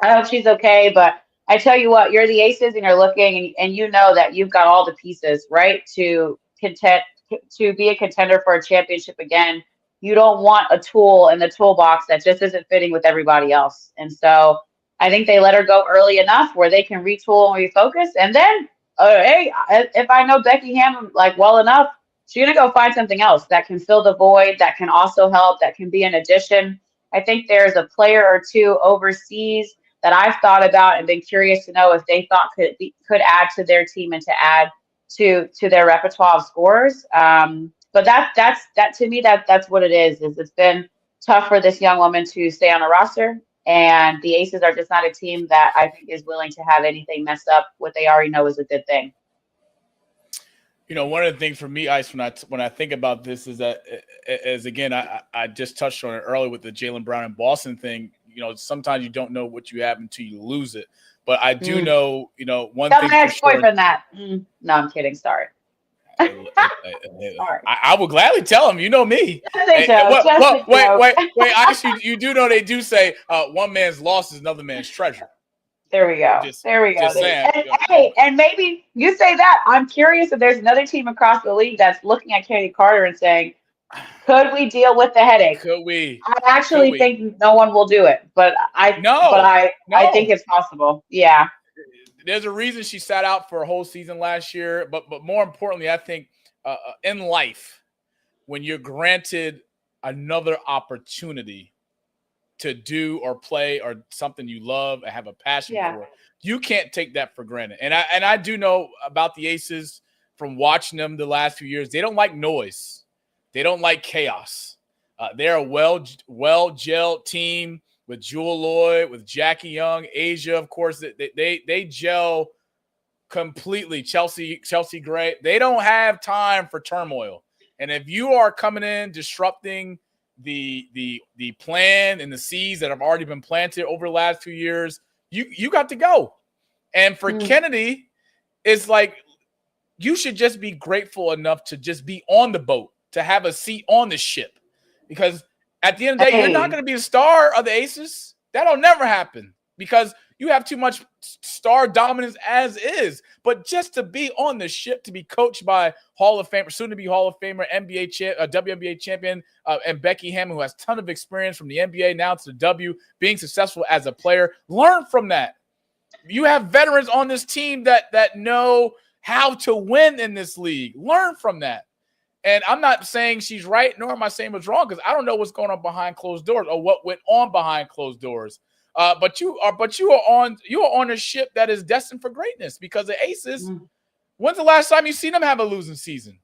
I hope she's okay. But I tell you what, you're the Aces and you're looking and you know that you've got all the pieces, right, to be a contender for a championship again. You don't want a tool in the toolbox that just isn't fitting with everybody else. And so I think they let her go early enough where they can retool and refocus. And then, hey, if I know Becky Hammond well enough, she's going to go find something else that can fill the void, that can also help, that can be an addition. I think there's a player or two overseas that I've thought about and been curious to know if they thought could add to their team and to add to their repertoire of scorers. But that to me, that's what it is it's been tough for this young woman to stay on a roster. And the Aces are just not a team that I think is willing to have anything mess up what they already know is a good thing. One of the things for me, Ice, when I think about this is that, again, I just touched on it earlier with the Jaylen Brown and Boston thing. Sometimes you don't know what you have until you lose it. But I do know, one Tell thing. my ex-boyfriend that. No, I'm kidding. Sorry. I will gladly tell him. You know me. Wait. Actually, you do know they do say one man's loss is another man's treasure. There we go. Just saying. And maybe you say that. I'm curious if there's another team across the league that's looking at Chennedy Carter and saying, could we deal with the headache? Could we? I actually think no one will do it, but I think it's possible. Yeah. There's a reason she sat out for a whole season last year, but more importantly, I think in life, when you're granted another opportunity to do or play or something you love and have a passion for, you can't take that for granted. And I do know about the Aces from watching them the last few years. They don't like noise. They don't like chaos. They're a well-gelled team. With Jewel Lloyd, with Jackie Young, Asia, of course, they gel completely. Chelsea Gray, they don't have time for turmoil. And if you are coming in disrupting the plan and the seeds that have already been planted over the last few years, you got to go. And for Chennedy, it's like you should just be grateful enough to just be on the boat, to have a seat on the ship, because at the end of the day, you're not going to be a star of the Aces. That'll never happen because you have too much star dominance as is. But just to be on the ship, to be coached by Hall of Famer, soon to be Hall of Famer, WNBA champion, and Becky Hammond, who has a ton of experience from the NBA now to the W, being successful as a player, learn from that. You have veterans on this team that know how to win in this league. Learn from that. And I'm not saying she's right, nor am I saying it's wrong, because I don't know what's going on behind closed doors or what went on behind closed doors. But you are on a ship that is destined for greatness, because the Aces. When's the last time you seen them have a losing season?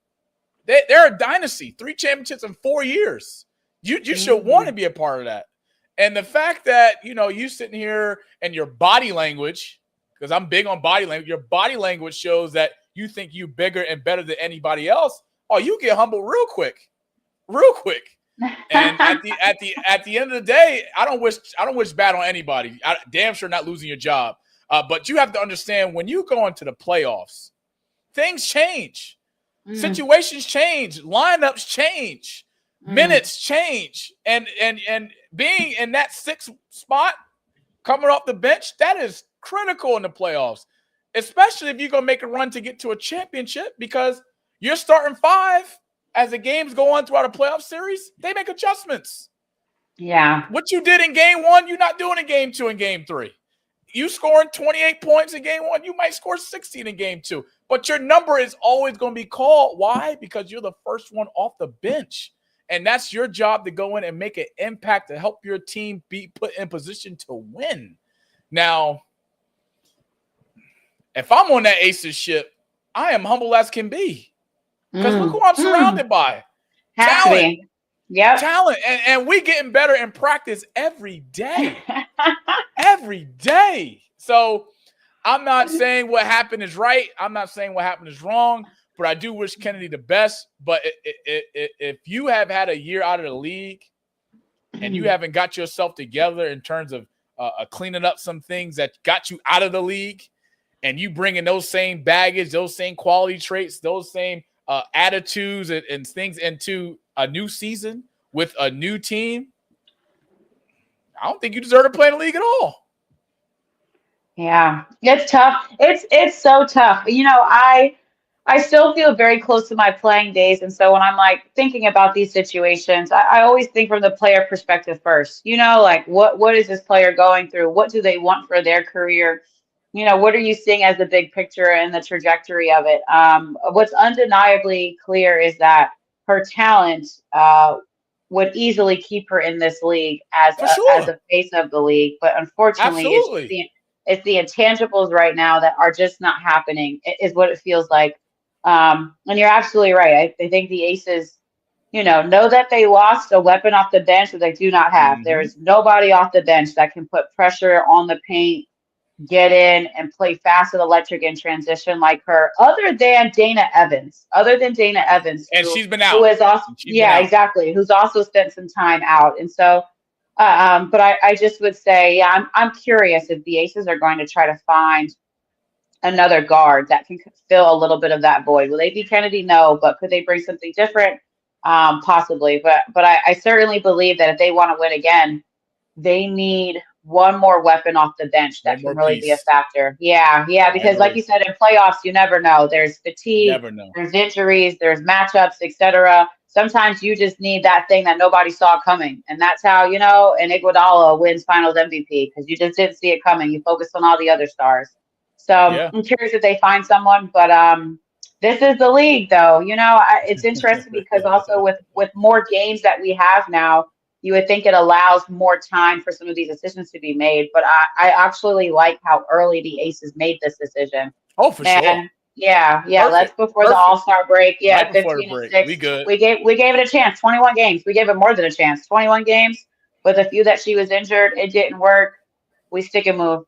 They're a dynasty, 3 championships in 4 years. You should want to be a part of that. And the fact that, you sitting here and your body language, because I'm big on body language, your body language shows that you think you bigger and better than anybody else. Oh, you get humbled real quick. And at the end of the day, I don't wish bad on anybody. Damn sure not losing your job. But you have to understand, when you go into the playoffs, things change. Situations change, lineups change, minutes change. And being in that sixth spot, coming off the bench, that is critical in the playoffs, especially if you're going to make a run to get to a championship, because you're starting five. As the games go on throughout a playoff series, they make adjustments. Yeah. What you did in game one, you're not doing in game two and game three. You scoring 28 points in game one, you might score 16 in game two. But your number is always going to be called. Why? Because you're the first one off the bench. And that's your job, to go in and make an impact to help your team be put in position to win. Now, if I'm on that Aces ship, I am humble as can be. Because look who I'm surrounded by. Talent. Yep. Talent. And we getting better in practice every day. Every day. So I'm not saying what happened is right. I'm not saying what happened is wrong. But I do wish Chennedy the best. But if you have had a year out of the league and you haven't got yourself together in terms of cleaning up some things that got you out of the league, and you bringing those same baggage, those same quality traits, those same attitudes and things into a new season with a new team, I don't think you deserve to play in the league at all. Yeah, it's tough. It's so tough. I still feel very close to my playing days. And so when I'm thinking about these situations, I always think from the player perspective first. What is this player going through? What do they want for their career? What are you seeing as the big picture and the trajectory of it? What's undeniably clear is that her talent would easily keep her in this league as a face of the league. But unfortunately, it's the intangibles right now that are just not happening, is what it feels like. And you're absolutely right. I think the Aces, know that they lost a weapon off the bench that they do not have. There is nobody off the bench that can put pressure on the paint, get in and play fast and electric in transition like her, other than Dana Evans. And she's been out. Who is also, exactly. Who's also spent some time out. And so, but I just would say, I'm curious if the Aces are going to try to find another guard that can fill a little bit of that void. Will they be Chennedy? No, but could they bring something different? Possibly. But I certainly believe that if they want to win again, they need one more weapon off the bench that can really be a factor. Yeah, because like you said, in playoffs, you never know. There's fatigue, there's injuries, there's matchups, etc. Sometimes you just need that thing that nobody saw coming. And that's how, and Iguodala wins Finals MVP, because you just didn't see it coming. You focused on all the other stars. So I'm curious if they find someone, but this is the league, though. It's interesting because also with more games that we have now, you would think it allows more time for some of these decisions to be made. But I actually like how early the Aces made this decision. Oh, for sure. Yeah. That's before the All-Star break. Yeah, right 15-6. We good. We gave it a chance. 21 games. We gave it more than a chance. 21 games with a few that she was injured. It didn't work. We stick and move.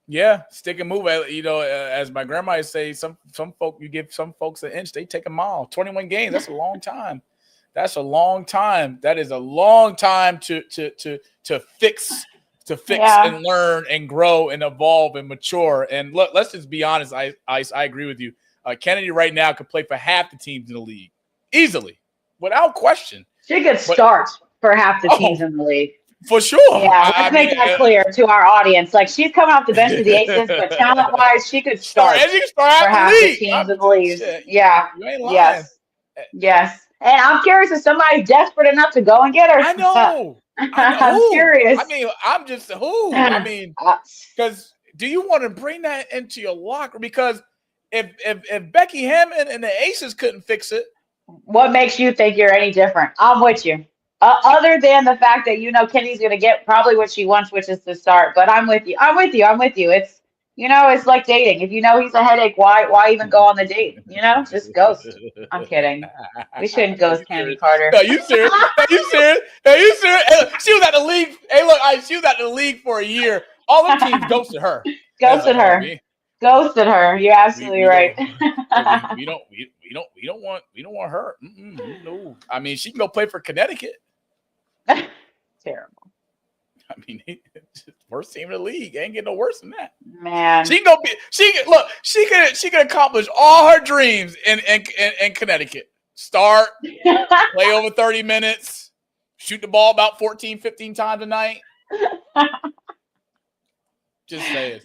Yeah, stick and move. As my grandma would say, some folk, you give some folks an inch, they take a mile. 21 games. That's a long time. That's a long time. That is a long time to fix and learn and grow and evolve and mature. And look, let's just be honest. I agree with you. Chennedy right now could play for half the teams in the league easily, without question. She could start for half the teams in the league. For sure. Yeah, let's make that clear to our audience. She's coming off the bench for the Aces, but talent-wise, she could start for half the teams in the league. Yeah. You ain't lying. Yes. And I'm curious if somebody's desperate enough to go and get her. I know. I'm curious. I'm just who? Because do you want to bring that into your locker? Because if Becky Hammond and the Aces couldn't fix it, what makes you think you're any different? I'm with you. Other than the fact that Kenny's going to get probably what she wants, which is to start. But I'm with you. It's It's like dating. If you know he's a headache, why even go on the date? Just ghost. I'm kidding. We shouldn't ghost Chennedy Carter. No, you serious? No, you serious? No, you serious? Hey, look, she was at the league. Hey, look, she was at the league for a year. All the teams ghosted her. Ghosted her. Ghosted her. You're absolutely right. We don't want her. No, I mean she can go play for Connecticut. Terrible. I mean, worst team in the league. Ain't getting no worse than that. Man, she can go. She can accomplish all her dreams in Connecticut. Start, play over 30 minutes, shoot the ball about 14, 15 times a night. Just saying.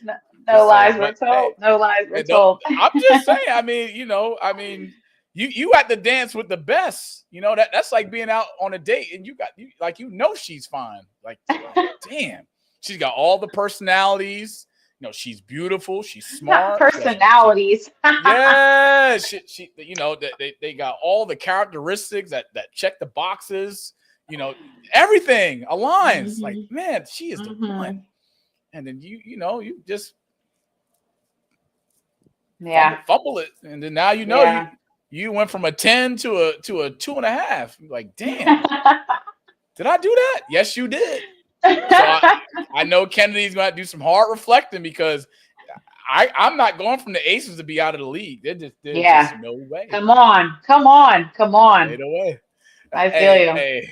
No lies were told. No lies were told. I'm just saying. I mean, you had to dance with the best. That's like being out on a date and she's fine. Like, damn, she's got all the personalities. She's beautiful. She's smart. Not personalities. Yeah, she they got all the characteristics that check the boxes. Everything aligns. Like, man, she is the one. And then you just fumble it, and then now you went from a 10 to a 2.5. You're like, damn, did I do that? Yes, you did. So I know Kennedy's going to do some hard reflecting because I'm not going from the Aces to be out of the league. There's just no way. Come on. Ain't no way. I feel you. Hey,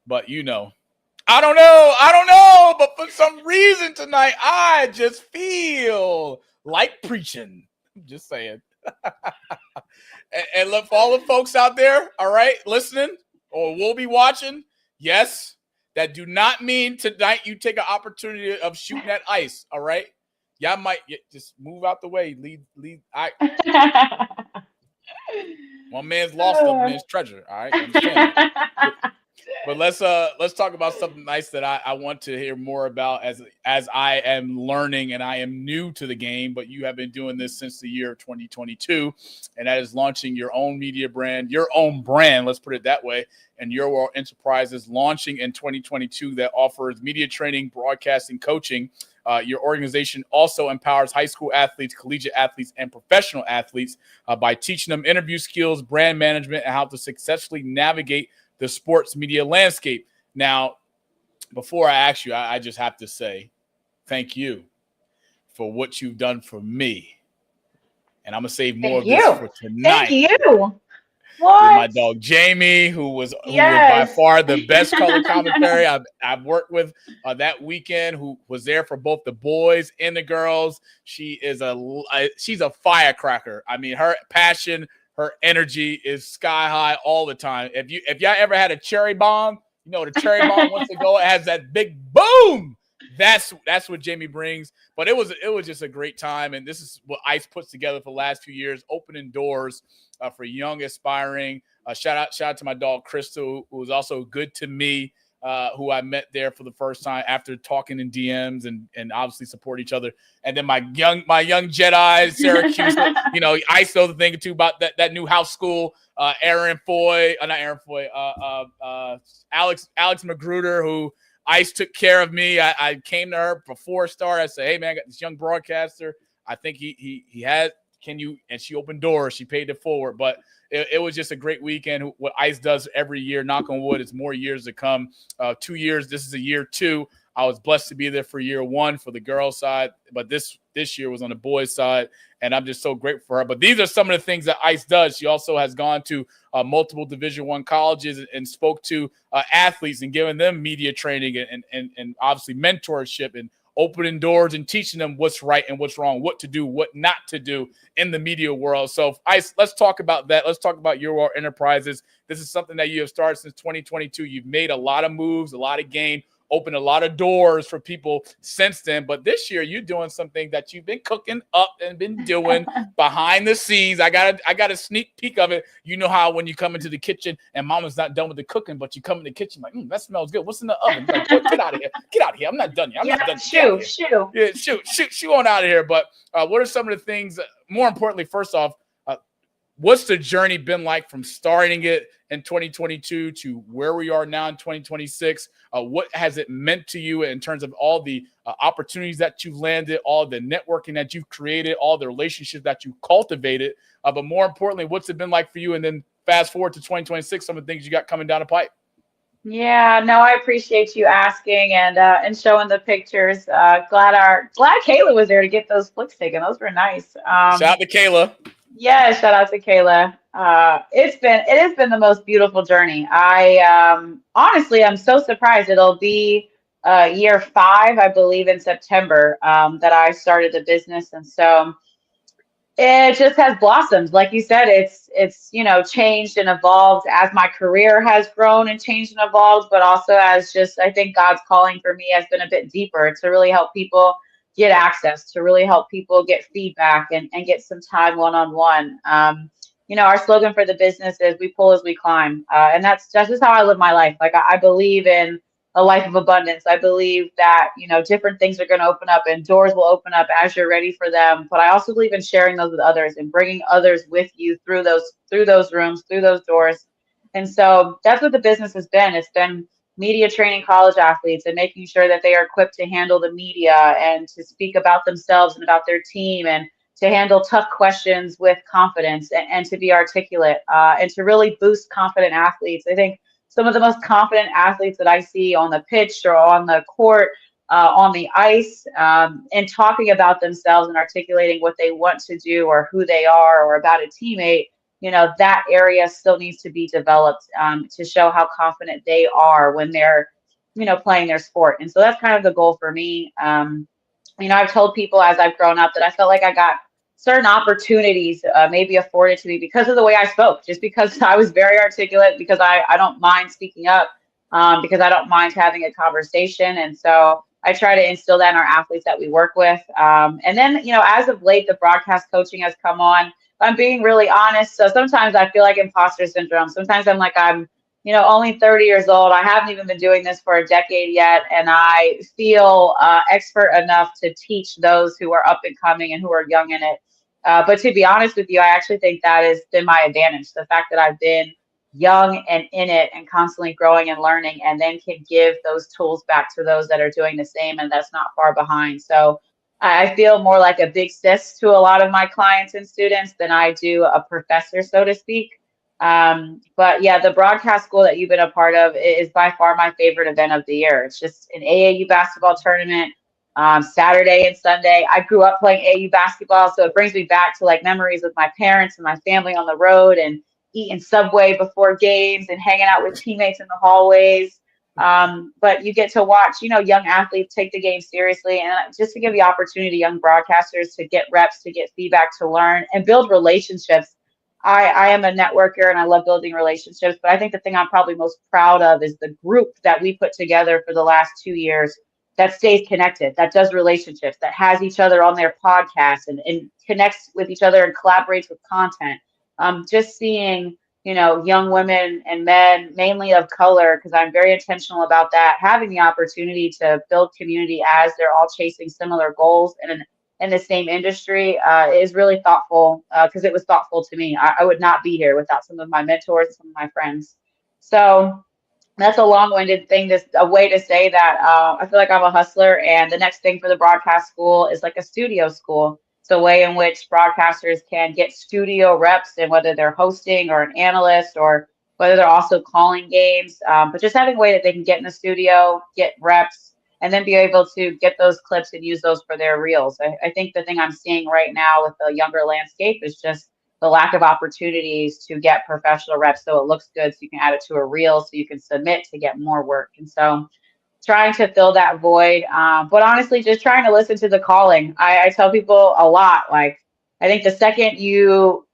but I don't know, but for some reason tonight, I just feel like preaching. I'm just saying. and look, for all the folks out there, all right, listening or will be watching, yes, that do not mean tonight you take an opportunity of shooting at ice, all right? Y'all might just move out the way. Lead. One man's lost, another man's treasure, all right? Understand? But let's talk about something nice that I want to hear more about as I am learning and I am new to the game, but you have been doing this since the year 2022, and that is launching your own media brand, your own brand, let's put it that way, and Your World Enterprises launching in 2022 that offers media training, broadcasting, coaching. Your organization also empowers high school athletes, collegiate athletes, and professional athletes by teaching them interview skills, brand management, and how to successfully navigate the sports media landscape. Now, before I ask you, I just have to say thank you for what you've done for me. And I'm going to save more of this for tonight. Thank you. What? With my dog Jamie, who was by far the best color commentary I've worked with that weekend, who was there for both the boys and the girls. She's a firecracker. I mean, her passion, her energy is sky high all the time. If y'all ever had a cherry bomb, the cherry bomb once it go, it has that big boom. That's what Jamie brings. But it was just a great time, and this is what ICE puts together for the last few years, opening doors for young, aspiring. Shout out to my dog Crystal, who was also good to me, who I met there for the first time after talking in DMs and obviously support each other. And then my young Jedi, Syracuse, ICE knows the thing or two about that new house school. Alex Magruder, who ICE took care of me. I came to her before start. I said, hey man, I got this young broadcaster. I think he has. Can you? And she opened doors. She paid it forward. But it was just a great weekend. What ICE does every year, knock on wood, it's more years to come. 2 years. This is a year 2. I was blessed to be there for year 1 for the girls' side, but this year was on the boys' side, and I'm just so grateful for her. But these are some of the things that ICE does. She also has gone to multiple Division I colleges and spoke to athletes and given them media training and obviously mentorship and opening doors and teaching them what's right and what's wrong, what to do, what not to do in the media world. So ICE, let's talk about that. Let's talk about Your World Enterprises. This is something that you have started since 2022. You've made a lot of moves, a lot of gain, opened a lot of doors for people since then. But this year, you're doing something that you've been cooking up and been doing behind the scenes. I got a sneak peek of it. You know how when you come into the kitchen and mama's not done with the cooking, but you come in the kitchen like, that smells good. What's in the oven? Like, get out of here. Get out of here. I'm not done yet. I'm not done. Shoo. Yeah, shoot on out of here. But what are some of the things, more importantly, first off, what's the journey been like from starting it in 2022 to where we are now in 2026? What has it meant to you in terms of all the opportunities that you've landed, all the networking that you've created, all the relationships that you cultivated? But more importantly, what's it been like for you? And then fast forward to 2026, some of the things you got coming down the pipe. Yeah, no, I appreciate you asking and showing the pictures. Glad Kayla was there to get those flicks taken. Those were nice. Shout out to Kayla. Yeah, shout out to Kayla. It has been the most beautiful journey. Honestly, I'm so surprised. It'll be year 5, I believe, in September, that I started the business, and so it just has blossomed. Like you said, it's changed and evolved as my career has grown and changed and evolved, but also as just, I think God's calling for me has been a bit deeper to really help people get access, to really help people get feedback and get some time one-on-one. Our slogan for the business is we pull as we climb. And that's just how I live my life. Like I believe in a life of abundance. I believe that, different things are going to open up and doors will open up as you're ready for them. But I also believe in sharing those with others and bringing others with you through those rooms, through those doors. And so that's what the business has been. It's been media training college athletes and making sure that they are equipped to handle the media and to speak about themselves and about their team and to handle tough questions with confidence and to be articulate and to really boost confident athletes. I think some of the most confident athletes that I see on the pitch or on the court, on the ice, and talking about themselves and articulating what they want to do or who they are or about a teammate, that area still needs to be developed to show how confident they are when they're, playing their sport. And so that's kind of the goal for me. I've told people as I've grown up that I felt like I got certain opportunities maybe afforded to me because of the way I spoke, just because I was very articulate, because I don't mind speaking up, because I don't mind having a conversation. And so I try to instill that in our athletes that we work with. And then, as of late, the broadcast coaching has come on. I'm being really honest. So sometimes I feel like imposter syndrome. Sometimes I'm like, I'm only 30 years old. I haven't even been doing this for a decade yet. And I feel expert enough to teach those who are up and coming and who are young in it. But to be honest with you, I actually think that has been my advantage. The fact that I've been young and in it and constantly growing and learning, and then can give those tools back to those that are doing the same and that's not far behind. So I feel more like a big sis to a lot of my clients and students than I do a professor, so to speak. But yeah, the broadcast school that you've been a part of is by far my favorite event of the year. It's just an AAU basketball tournament, Saturday and Sunday. I grew up playing AAU basketball, so it brings me back to like memories with my parents and my family on the road and eating Subway before games and hanging out with teammates in the hallways. But you get to watch, young athletes take the game seriously, and just to give the opportunity to young broadcasters to get reps, to get feedback, to learn and build relationships. I am a networker and I love building relationships, but I think the thing I'm probably most proud of is the group that we put together for the last 2 years that stays connected, that does relationships, that has each other on their podcasts and connects with each other and collaborates with content. Just seeing, young women and men, mainly of color, because I'm very intentional about that, having the opportunity to build community as they're all chasing similar goals in the same industry is really thoughtful, because it was thoughtful to me. I would not be here without some of my mentors and some of my friends. So that's a long-winded thing, a way to say that I feel like I'm a hustler, and the next thing for the broadcast school is like a studio school. It's a way in which broadcasters can get studio reps, and whether they're hosting or an analyst or whether they're also calling games, but just having a way that they can get in the studio, get reps, and then be able to get those clips and use those for their reels. I think the thing I'm seeing right now with the younger landscape is just the lack of opportunities to get professional reps so it looks good, so you can add it to a reel, so you can submit to get more work. And so trying to fill that void, but honestly, just trying to listen to the calling. I tell people a lot, like, I think the second you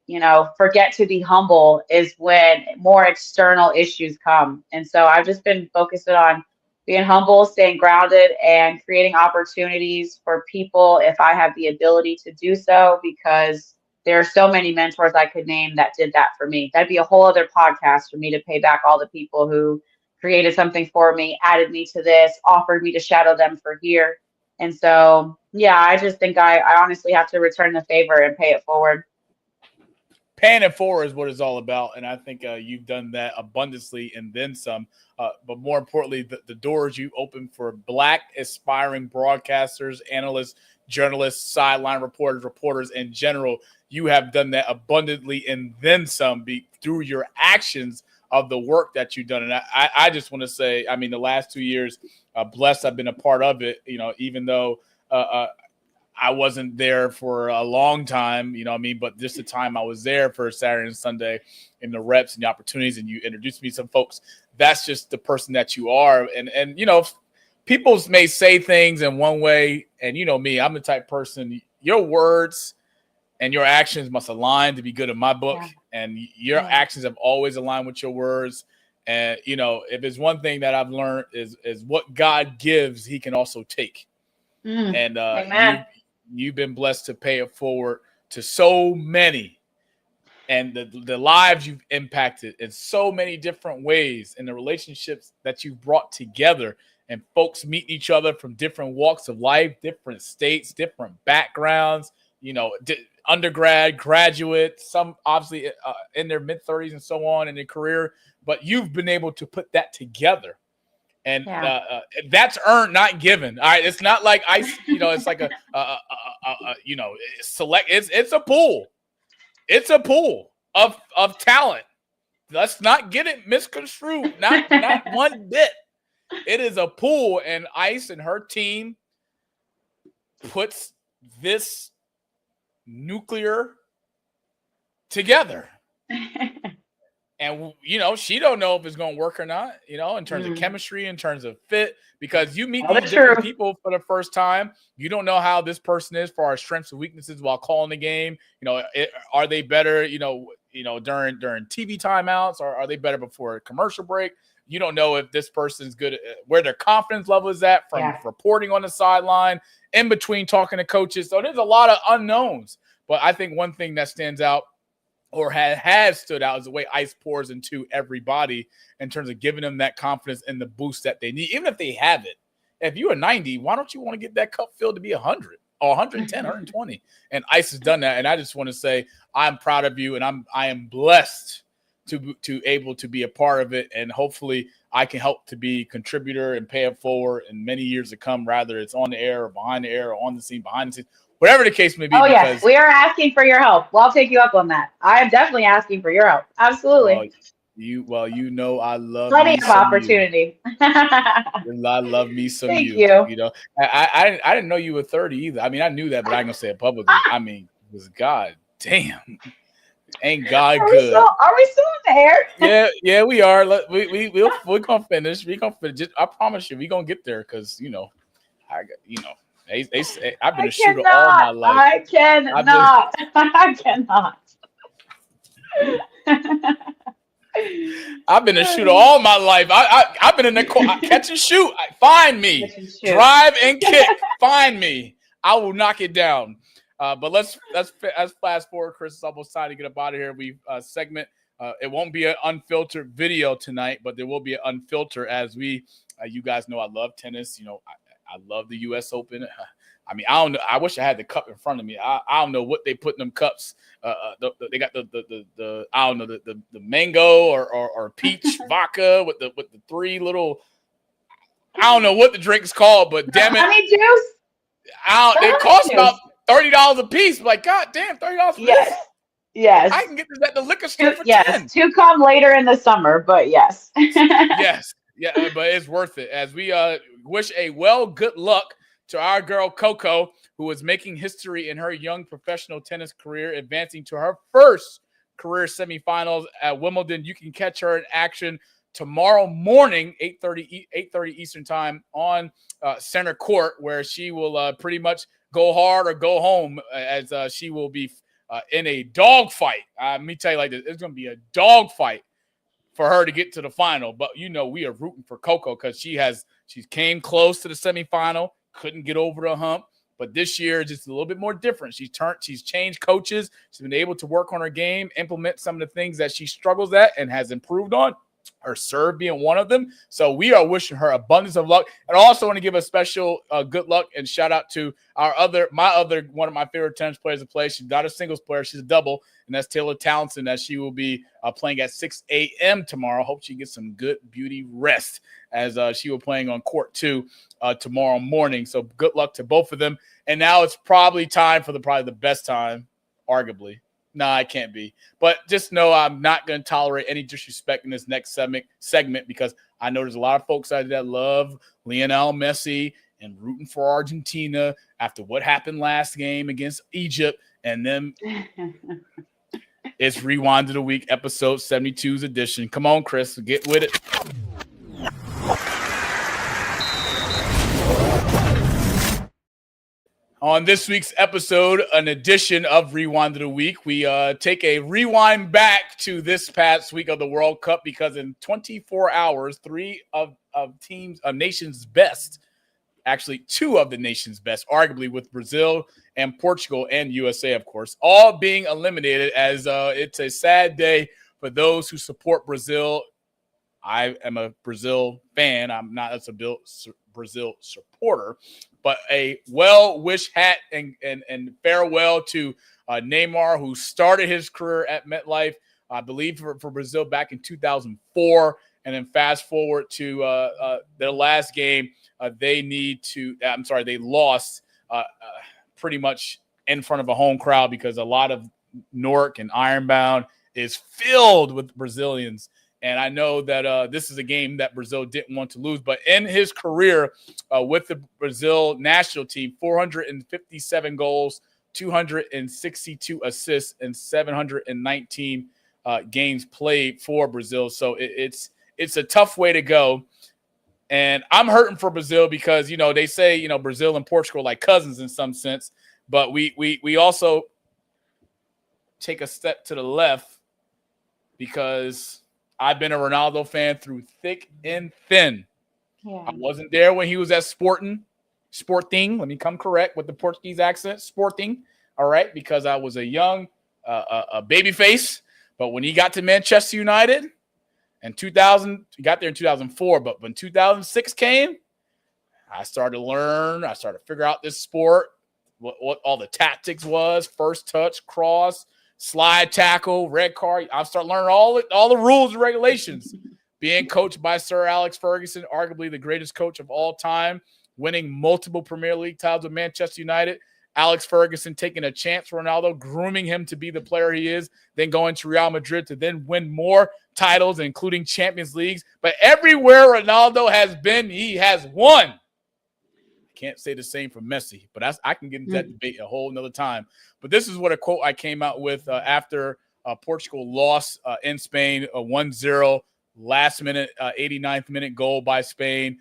forget to be humble is when more external issues come. And so I've just been focused on being humble, staying grounded, and creating opportunities for people if I have the ability to do so, because there are so many mentors I could name that did that for me. That'd be a whole other podcast for me to pay back all the people who created something for me, added me to this, offered me to shadow them for here. And so, yeah, I just think I honestly have to return the favor and pay it forward. paying it forward is what it's all about. And I think you've done that abundantly and then some. But more importantly, the doors you open for Black aspiring broadcasters, analysts, journalists, sideline reporters in general, you have done that abundantly and then some through your actions of the work that you've done. And I just want to say, I mean, the last 2 years, blessed I've been a part of it, even though I wasn't there for a long time, but just the time I was there for Saturday and Sunday and the reps and the opportunities, and you introduced me to some folks, that's just the person that you are. And people may say things in one way, and me, I'm the type person, your words and your actions must align to be good in my book. Yeah. And your actions have always aligned with your words. And, if it's one thing that I've learned is what God gives, he can also take. And you've been blessed to pay it forward to so many, and the lives you've impacted in so many different ways, and the relationships that you've brought together, and folks meeting each other from different walks of life, different states, different backgrounds, undergrad, graduate, some obviously in their mid-30s and so on in their career, but you've been able to put that together. And that's earned, not given. All right, it's not like ice. It's like select. It's a pool. It's a pool of talent. Let's not get it misconstrued. Not one bit. It is a pool, and Ice and her team puts this nuclear together. And, she don't know if it's going to work or not, in terms of chemistry, in terms of fit, because you meet these different people for the first time. You don't know how this person is for our strengths and weaknesses while calling the game. Are they better, during TV timeouts, or are they better before a commercial break? You don't know if this person's good at where their confidence level is at from reporting on the sideline, in between talking to coaches. So there's a lot of unknowns. But I think one thing that stands out, or has stood out, is the way Ice pours into everybody in terms of giving them that confidence and the boost that they need, even if they have it. If you're a 90, why don't you want to get that cup filled to be 100 or 110, 120? And Ice has done that. And I just want to say I'm proud of you, and I am blessed to able to be a part of it. And hopefully I can help to be a contributor and pay it forward in many years to come, rather it's on the air or behind the air or on the scene, behind the scenes. Whatever the case may be. Oh, yes. We are asking for your help. Well, I'll take you up on that. I am definitely asking for your help. Absolutely. I love plenty of opportunity. I love me some Thank you. I didn't know you were 30 either. I mean, I knew that, but I ain't gonna say it publicly. I mean, it was God damn. Ain't God good? Are we still in the air? Yeah, we are. We're gonna finish. We gonna finish. I promise you, we gonna get there because They say I've been a shooter all my life. I cannot. I've been a shooter all my life. I've been in the catch and shoot. Find me. Drive and kick. Find me. I will knock it down. But let's fast forward. Chris, it's almost time to get up out of here. We segment. It won't be an unfiltered video tonight, but there will be an unfiltered as we. You guys know I love tennis. I love the U.S. Open. I mean, I don't know. I wish I had the cup in front of me. I don't know what they put in them cups. They got the I don't know the mango or peach vodka with the three little. I don't know what the drink's called, but damn it, honey juice. It costs about $30 a piece. Like, God damn, $30 a piece. Yes. I can get this at the liquor store for 10. Yes, to come later in the summer, but yes. Yes. Yeah, but it's worth it. As we wish good luck to our girl Coco, who is making history in her young professional tennis career, advancing to her first career semifinals at Wimbledon. You can catch her in action tomorrow morning, 8:30 Eastern time on center court, where she will pretty much go hard or go home, as she will be in a dogfight. Let me tell you like this. It's going to be a dogfight for her to get to the final. But, we are rooting for Coco because she came close to the semifinal, couldn't get over the hump. But this year is just a little bit more different. She's changed coaches. She's been able to work on her game, implement some of the things that she struggles at and has improved on. her serve being one of them. So we are wishing her abundance of luck. And I also want to give a special good luck and shout out to one of my favorite tennis players to play. She's not a singles player. She's a double. And that's Taylor Townsend, as she will be playing at 6 a.m. tomorrow. Hope she gets some good beauty rest as she will playing on court 2 tomorrow morning. So good luck to both of them. And now it's probably time for probably the best time, arguably. No, I can't be. But just know I'm not going to tolerate any disrespect in this next segment because I know there's a lot of folks out there that love Lionel Messi and rooting for Argentina after what happened last game against Egypt. And then it's Rewind of the Week, episode 72's edition. Come on, Chris, get with it. On this week's episode, an edition of Rewind of the Week, we take a rewind back to this past week of the World Cup because in 24 hours, 3 of nation's best, actually 2 of the nation's best, arguably with Brazil and Portugal and USA, of course, all being eliminated as it's a sad day for those who support Brazil. I am a Brazil fan. I'm not a Brazil supporter, but a well-wish hat and farewell to Neymar, who started his career at MetLife, I believe, for Brazil back in 2004. And then fast forward to their last game, they lost pretty much in front of a home crowd because a lot of Newark and Ironbound is filled with Brazilians. And I know that this is a game that Brazil didn't want to lose. But in his career with the Brazil national team, 457 goals, 262 assists, and 719 games played for Brazil. So it's a tough way to go. And I'm hurting for Brazil because, they say, Brazil and Portugal are like cousins in some sense. But we also take a step to the left because I've been a Ronaldo fan through thick and thin. Yeah. I wasn't there when he was at Sporting. Let me come correct with the Portuguese accent. Sporting, all right, because I was a young a baby face. But when he got to Manchester United in 2000, he got there in 2004. But when 2006 came, I started to learn. I started to figure out this sport, what all the tactics was, first touch, cross, slide tackle, red card. I started learning all the rules and regulations. Being coached by Sir Alex Ferguson, arguably the greatest coach of all time, winning multiple Premier League titles with Manchester United. Alex Ferguson taking a chance for Ronaldo, grooming him to be the player he is, then going to Real Madrid to then win more titles, including Champions Leagues. But everywhere Ronaldo has been, he has won. Can't say the same for Messi, but I can get into that debate a whole nother time. But this is what a quote I came out with after Portugal lost in Spain, a 1-0 last minute, 89th minute goal by Spain.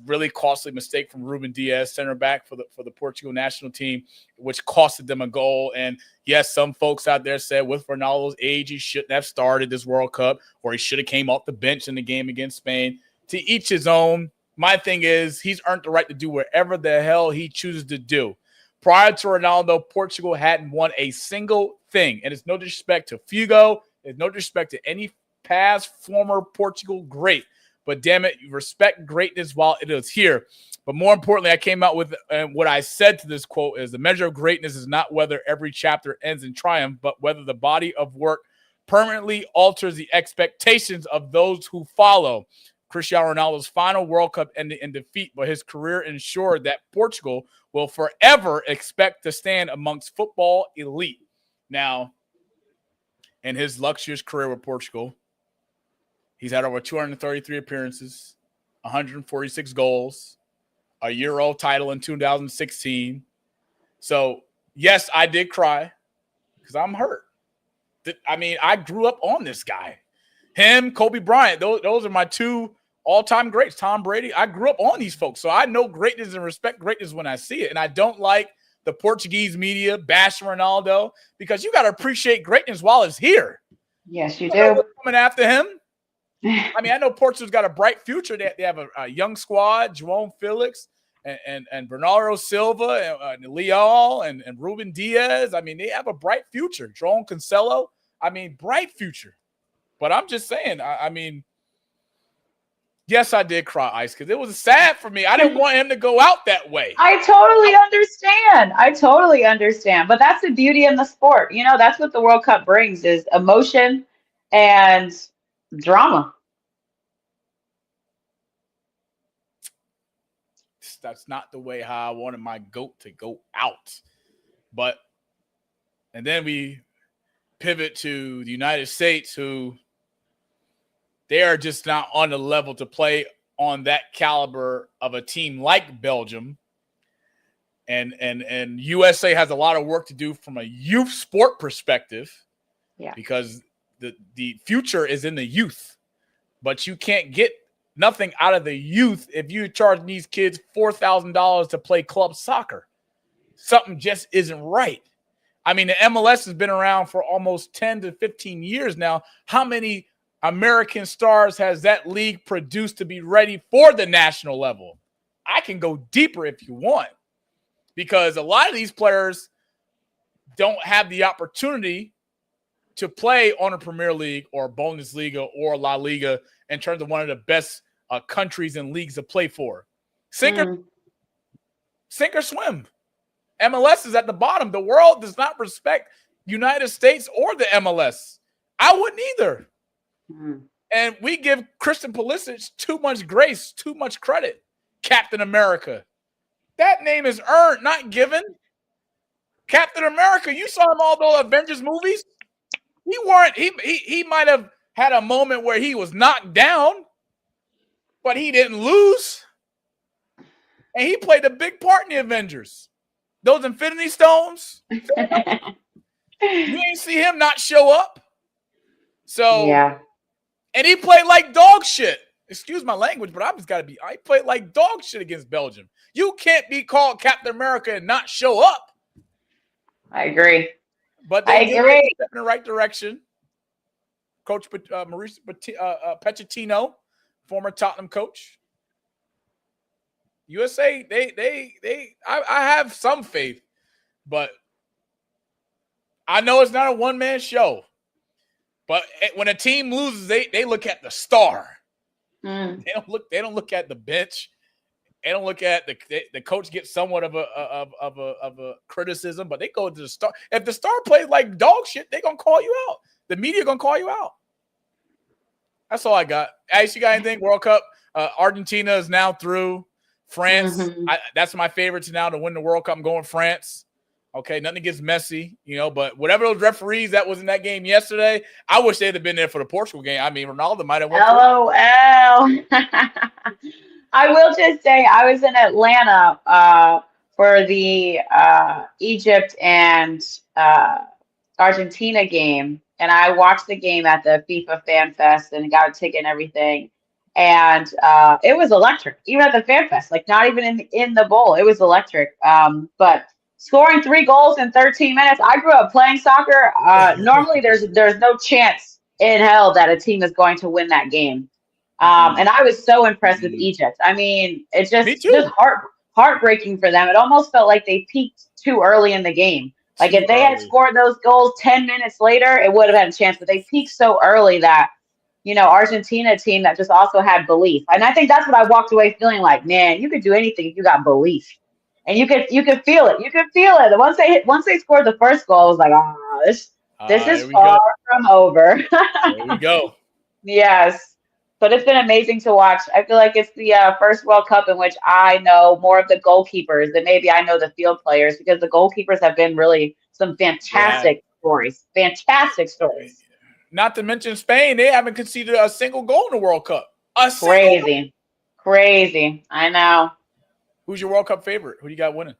Really costly mistake from Ruben Diaz, center back for the Portugal national team, which costed them a goal. And yes, some folks out there said with Ronaldo's age, he shouldn't have started this World Cup, or he should have came off the bench in the game against Spain. To each his own. My thing is he's earned the right to do whatever the hell he chooses to do. Prior to Ronaldo, Portugal hadn't won a single thing. And it's no disrespect to Figo. It's no disrespect to any past former Portugal great. But damn it, respect greatness while it is here. But more importantly, I came out with what I said to this quote is the measure of greatness is not whether every chapter ends in triumph, but whether the body of work permanently alters the expectations of those who follow. Cristiano Ronaldo's final World Cup ended in defeat, but his career ensured that Portugal will forever expect to stand amongst football elite. Now, in his luxurious career with Portugal, he's had over 233 appearances, 146 goals, a Euro title in 2016. So, yes, I did cry because I'm hurt. I mean, I grew up on this guy. Him, Kobe Bryant, those are my 2 all-time greats. Tom Brady, I grew up on these folks. So I know greatness and respect greatness when I see it. And I don't like the Portuguese media bashing Ronaldo because you got to appreciate greatness while it's here. Yes, you do. Coming after him. I mean, I know Portugal's got a bright future. They have a young squad, João Felix and Bernardo Silva and Leal and Ruben Diaz. I mean, they have a bright future. João Cancelo. I mean, bright future. But I'm just saying, I mean, Yes, I did cry, Ice, because it was sad for me. I didn't want him to go out that way. I totally understand. I totally understand. But that's the beauty in the sport. You know, that's what the World Cup brings is emotion and drama. That's not the way how I wanted my GOAT to go out. And then we pivot to the United States, who they are just not on the level to play on that caliber of a team like Belgium. And USA has a lot of work to do from a youth sport perspective. Yeah. Because the future is in the youth. But you can't get nothing out of the youth if you charge these kids $4,000 to play club soccer. Something just isn't right. I mean, the MLS has been around for almost 10 to 15 years now. How many American stars has that league produced to be ready for the national level? I can go deeper if you want, because a lot of these players don't have the opportunity to play on a Premier League or Bundesliga or La Liga in terms of one of the best countries and leagues to play for. Sink or swim. MLS is at the bottom. The world does not respect United States or the MLS. I wouldn't either. And we give Christian Pulisic too much grace, too much credit. Captain America. That name is earned, not given. Captain America, you saw him all those Avengers movies. He might have had a moment where he was knocked down, but he didn't lose. And he played a big part in the Avengers. Those Infinity Stones, you ain't see him not show up. So, yeah. And he played like dog shit. Excuse my language, but I played like dog shit against Belgium. You can't be called Captain America and not show up. I agree. But they did step in the right direction. Coach Mauricio Pochettino, former Tottenham coach. USA, I have some faith, but I know it's not a one-man show. But when a team loses, they look at the star. They don't look at the bench. They don't look at the coach gets somewhat of a criticism, but they go to the star. If the star plays like dog shit, they're gonna call you out. The media gonna call you out. That's all I got. Ace, you got anything? World Cup. Argentina is now through. France, that's my favorites now to win the World Cup. I'm going France. Okay, nothing against Messi, but whatever those referees that was in that game yesterday, I wish they'd have been there for the Portugal game. I mean, Ronaldo might have won. LOL. I will just say I was in Atlanta for the Egypt and Argentina game, and I watched the game at the FIFA Fan Fest and got a ticket and everything. And it was electric, even at the Fan Fest, like not even in the bowl. It was electric. But scoring 3 goals in 13 minutes. I grew up playing soccer. Normally, there's no chance in hell that a team is going to win that game. And I was so impressed with Egypt. I mean, it's just heartbreaking for them. It almost felt like they peaked too early in the game. Like if they had scored those goals 10 minutes later, it would have had a chance. But they peaked so early that, Argentina team that just also had belief. And I think that's what I walked away feeling like, man, you could do anything if you got belief. And you could feel it. You could feel it. Once they scored the first goal, I was like, this is far from over. There we go. Yes. But it's been amazing to watch. I feel like it's the first World Cup in which I know more of the goalkeepers than maybe I know the field players, because the goalkeepers have been really some fantastic stories. Fantastic stories. Not to mention Spain, they haven't conceded a single goal in the World Cup. Crazy. I know. Who's your World Cup favorite? Who do you got winning?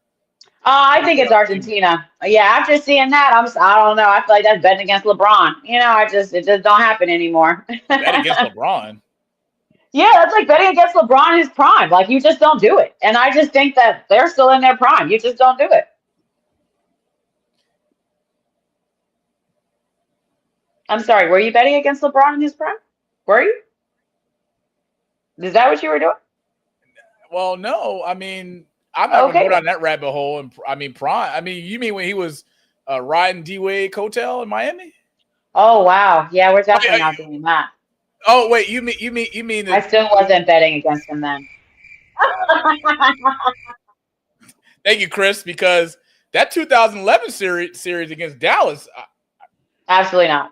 I think it's Argentina. Yeah, after seeing that, I don't know. I feel like that's betting against LeBron. It just don't happen anymore. Bet against LeBron? Yeah, that's like betting against LeBron in his prime. Like, you just don't do it. And I just think that they're still in their prime. You just don't do it. I'm sorry, were you betting against LeBron in his prime? Were you? Is that what you were doing? Well, no. I mean, I'm not going to go down that rabbit hole. And prime. I mean, you mean when he was riding D-Wade coattail in Miami? Oh, wow. Yeah, we're definitely not doing that. Oh wait, you mean I still wasn't betting against him then. Thank you, Chris, because that 2011 series against Dallas. Absolutely not.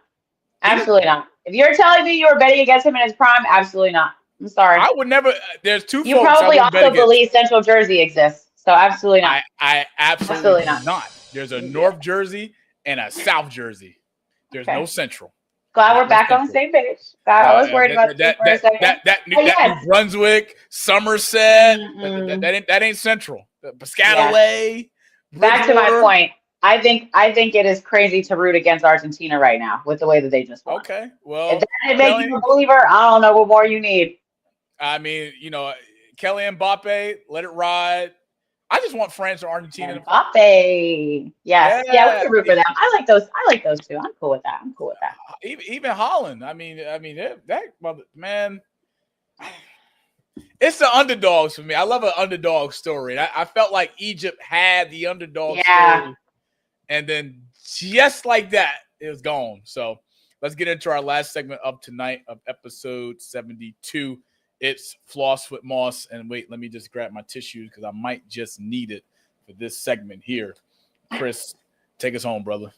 Absolutely not. If you're telling me you were betting against him in his prime, absolutely not. I'm sorry. I would never. There's two. You folks probably I bet also against. believe Central Jersey exists, so absolutely not. I absolutely not. There's a North Jersey and a South Jersey. There's no Central. Glad we're back on the same page. God, I was worried about that for a second. That New Brunswick, Somerset, that ain't Central. Piscataway. Back to my point. I think it is crazy to root against Argentina right now with the way that they just won. Okay, well, if that didn't make you a believer, I don't know what more you need. I mean, Kelly Mbappe, let it ride. I just want France or Argentina. Mbappe, yeah, we can root for them. I like those two. I'm cool with that. Even Holland. I mean, that man. It's the underdogs for me. I love an underdog story. I felt like Egypt had the underdog story. And then just like that, it was gone. So let's get into our last segment of tonight of episode 72. It's Floss with Moss. And wait, let me just grab my tissues because I might just need it for this segment here. Chris, take us home, brother.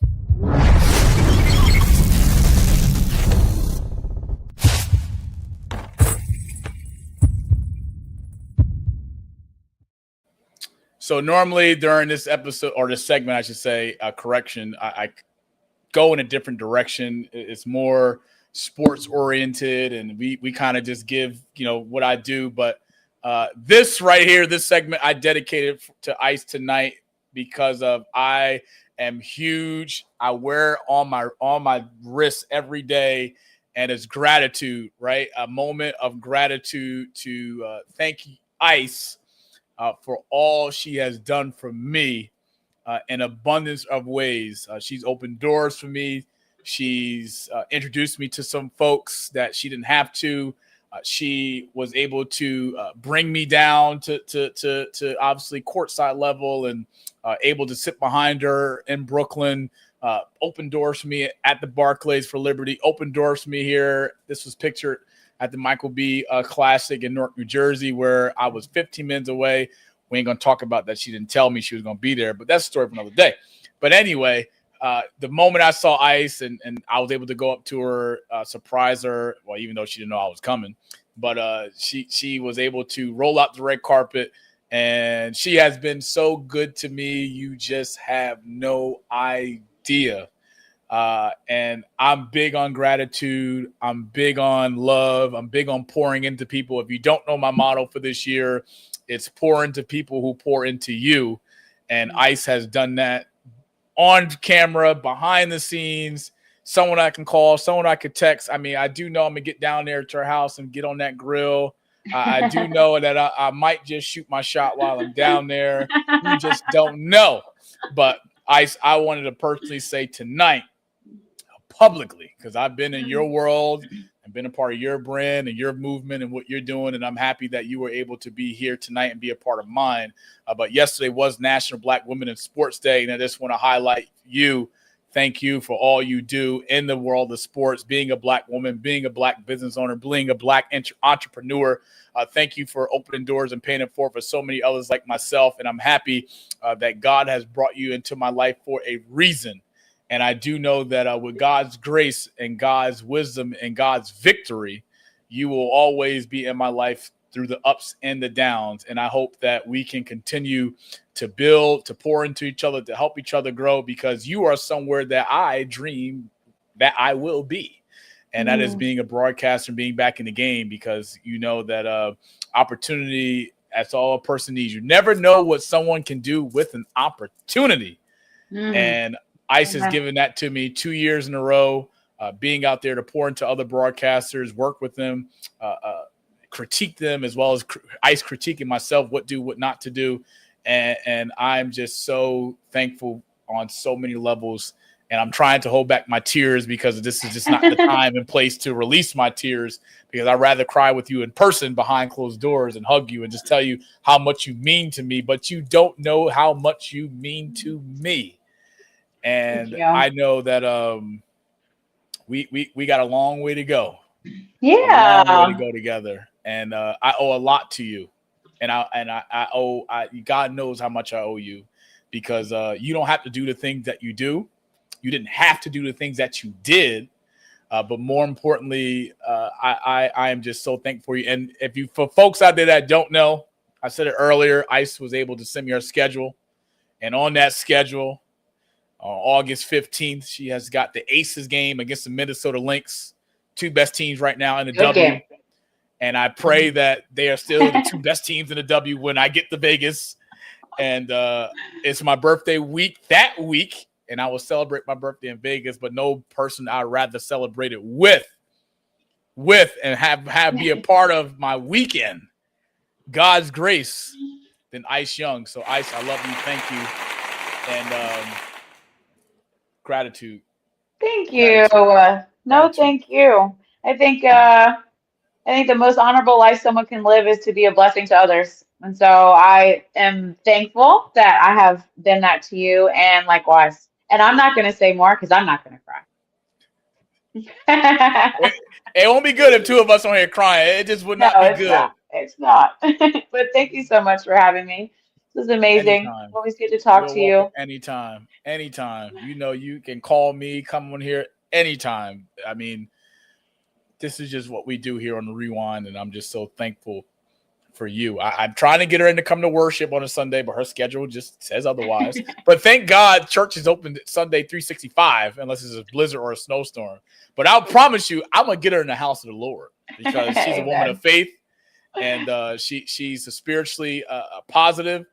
So normally during this episode or this segment, I should say, correction, I go in a different direction. It's more sports oriented, and we kind of just give what I do. But this right here, this segment, I dedicated to Ice tonight because of I am huge. I wear on my wrist every day, and it's gratitude, right? A moment of gratitude to thank Ice. For all she has done for me in abundance of ways. She's opened doors for me. She's introduced me to some folks that she didn't have to. She was able to bring me down to obviously courtside level and able to sit behind her in Brooklyn. Open doors for me at the Barclays for Liberty. Open doors for me here. This was pictured at the Michael B. Classic in Newark, New Jersey, where I was 15 minutes away. We ain't going to talk about that. She didn't tell me she was going to be there, but that's a story for another day. But anyway, the moment I saw Ice and I was able to go up to her, surprise her, well, even though she didn't know I was coming, but she was able to roll out the red carpet, and she has been so good to me. You just have no idea. And I'm big on gratitude. I'm big on love. I'm big on pouring into people. If you don't know my motto for this year, it's pour into people who pour into you. And Ice has done that on camera, behind the scenes, someone I can call, someone I could text. I mean, I do know I'm going to get down there to her house and get on that grill. I do know that I might just shoot my shot while I'm down there. You just don't know. But Ice, I wanted to personally say tonight, publicly, because I've been in your world and been a part of your brand and your movement and what you're doing, and I'm happy that you were able to be here tonight and be a part of mine. But yesterday was National Black Women in Sports Day, and I just want to highlight you. Thank you for all you do in the world of sports, being a Black woman, being a Black business owner, being a Black entrepreneur. Thank you for opening doors and paying it forward for so many others like myself, and I'm happy that God has brought you into my life for a reason. And I do know that with God's grace and God's wisdom and God's victory, you will always be in my life through the ups and the downs. And I hope that we can continue to build, to pour into each other, to help each other grow, because you are somewhere that I dream that I will be. And that is being a broadcaster, being back in the game, because you know that opportunity, that's all a person needs. You never know what someone can do with an opportunity. And Ice has given that to me 2 years in a row, being out there to pour into other broadcasters, work with them, critique them, as well as Ice critiquing myself, what do, what not to do. And I'm just so thankful on so many levels. And I'm trying to hold back my tears because this is just not the time and place to release my tears, because I'd rather cry with you in person behind closed doors and hug you and just tell you how much you mean to me. But you don't know how much you mean to me. And I know that we got a long way to go. A long way to Yeah. go together. And I owe a lot to you. And I owe God knows how much I owe you, because you don't have to do the things that you do. You didn't have to do the things that you did. But more importantly, I am just so thankful for you. And for folks out there that don't know, I said it earlier, Ice was able to send me her schedule. And on that schedule, on August 15th, she has got the Aces game against the Minnesota Lynx, two best teams right now in the Good W. game. And I pray that they are still the two best teams in the W when I get to Vegas. And it's my birthday week that week, and I will celebrate my birthday in Vegas, but no person I'd rather celebrate it with and have be a part of my weekend, God's grace, than Ice Young. So, Ice, I love you. Thank you. And gratitude. Thank you. Gratitude. No, Gratitude. thank you. I think the most honorable life someone can live is to be a blessing to others. And so I am thankful that I have been that to you, and likewise. And I'm not going to say more because I'm not going to cry. It won't be good if two of us on here crying. It just would not be good. It's not. But thank you so much for having me. This is amazing. Anytime. Always good to talk to you. Anytime. You know, you can call me, come on here anytime. I mean, this is just what we do here on the Rewind, and I'm just so thankful for you. I'm trying to get her in to come to worship on a Sunday, but her schedule just says otherwise. But thank God church is open Sunday 365, unless it's a blizzard or a snowstorm. But I'll promise you, I'm going to get her in the house of the Lord, because she's a woman of faith, and she's spiritually positive,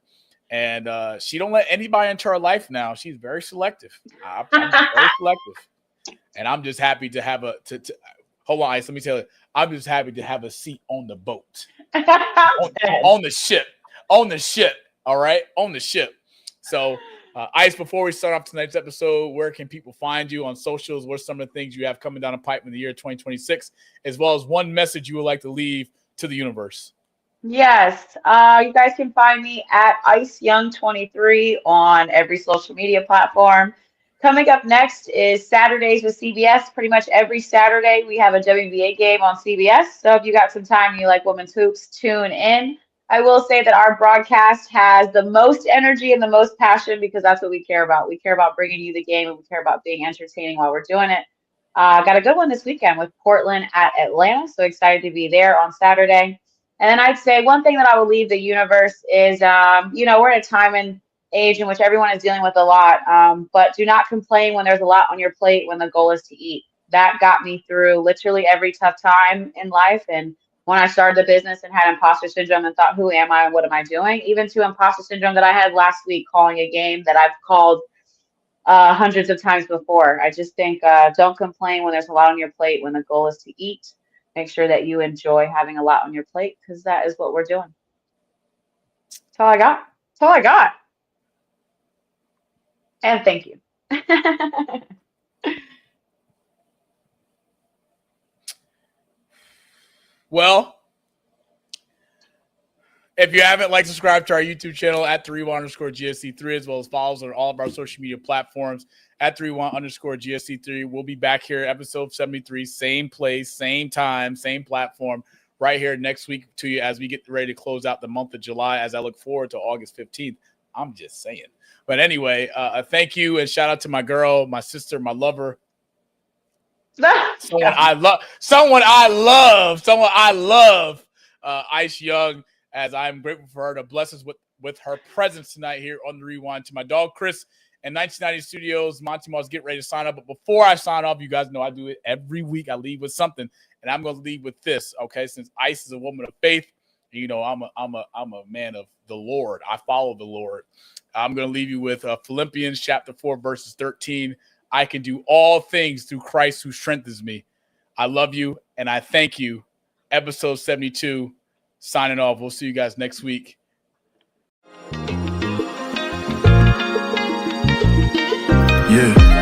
and she don't let anybody into her life now. She's very selective. I'm very selective. And I'm just happy to have hold on, Ice, let me tell you. I'm just happy to have a seat on the boat. on the ship. All right? On the ship. So, Ice, before we start off tonight's episode, where can people find you on socials? What are some of the things you have coming down the pipe in the year 2026, as well as one message you would like to leave to the universe? Yes. You guys can find me at IceYoung23 on every social media platform. Coming up next is Saturdays with CBS. Pretty much every Saturday, we have a WNBA game on CBS. So if you got some time and you like women's hoops, tune in. I will say that our broadcast has the most energy and the most passion, because that's what we care about. We care about bringing you the game, and we care about being entertaining while we're doing it. Got a good one this weekend with Portland at Atlanta. So excited to be there on Saturday. And then I'd say one thing that I will leave the universe is, we're at a time and age in which everyone is dealing with a lot, but do not complain when there's a lot on your plate when the goal is to eat. That got me through literally every tough time in life. And when I started the business and had imposter syndrome and thought, who am I and what am I doing? Even to imposter syndrome that I had last week calling a game that I've called hundreds of times before. I just think don't complain when there's a lot on your plate when the goal is to eat. Make sure that you enjoy having a lot on your plate, because that is what we're doing. That's all I got. That's all I got. And thank you. Well, if you haven't, subscribe to our YouTube channel at @3one_GSC3, as well as follow us on all of our social media platforms at @3one_GSC3. We'll be back here, episode 73, same place, same time, same platform, right here next week to you as we get ready to close out the month of July, as I look forward to August 15th. I'm just saying. But anyway, thank you, and shout out to my girl, my sister, my lover, someone I love, Ice Young, as I'm grateful for her to bless us with her presence tonight here on the Rewind. To my dog Chris and 1990 Studios, Monty Moss, get ready to sign up. But before I sign off, you guys know I do it every week. I leave with something, and I'm going to leave with this. Okay, since Ice is a woman of faith, you know I'm a man of the Lord. I follow the Lord. I'm going to leave you with Philippians chapter 4, verses 13. I can do all things through Christ who strengthens me. I love you, and I thank you. Episode 72, signing off. We'll see you guys next week. Yeah.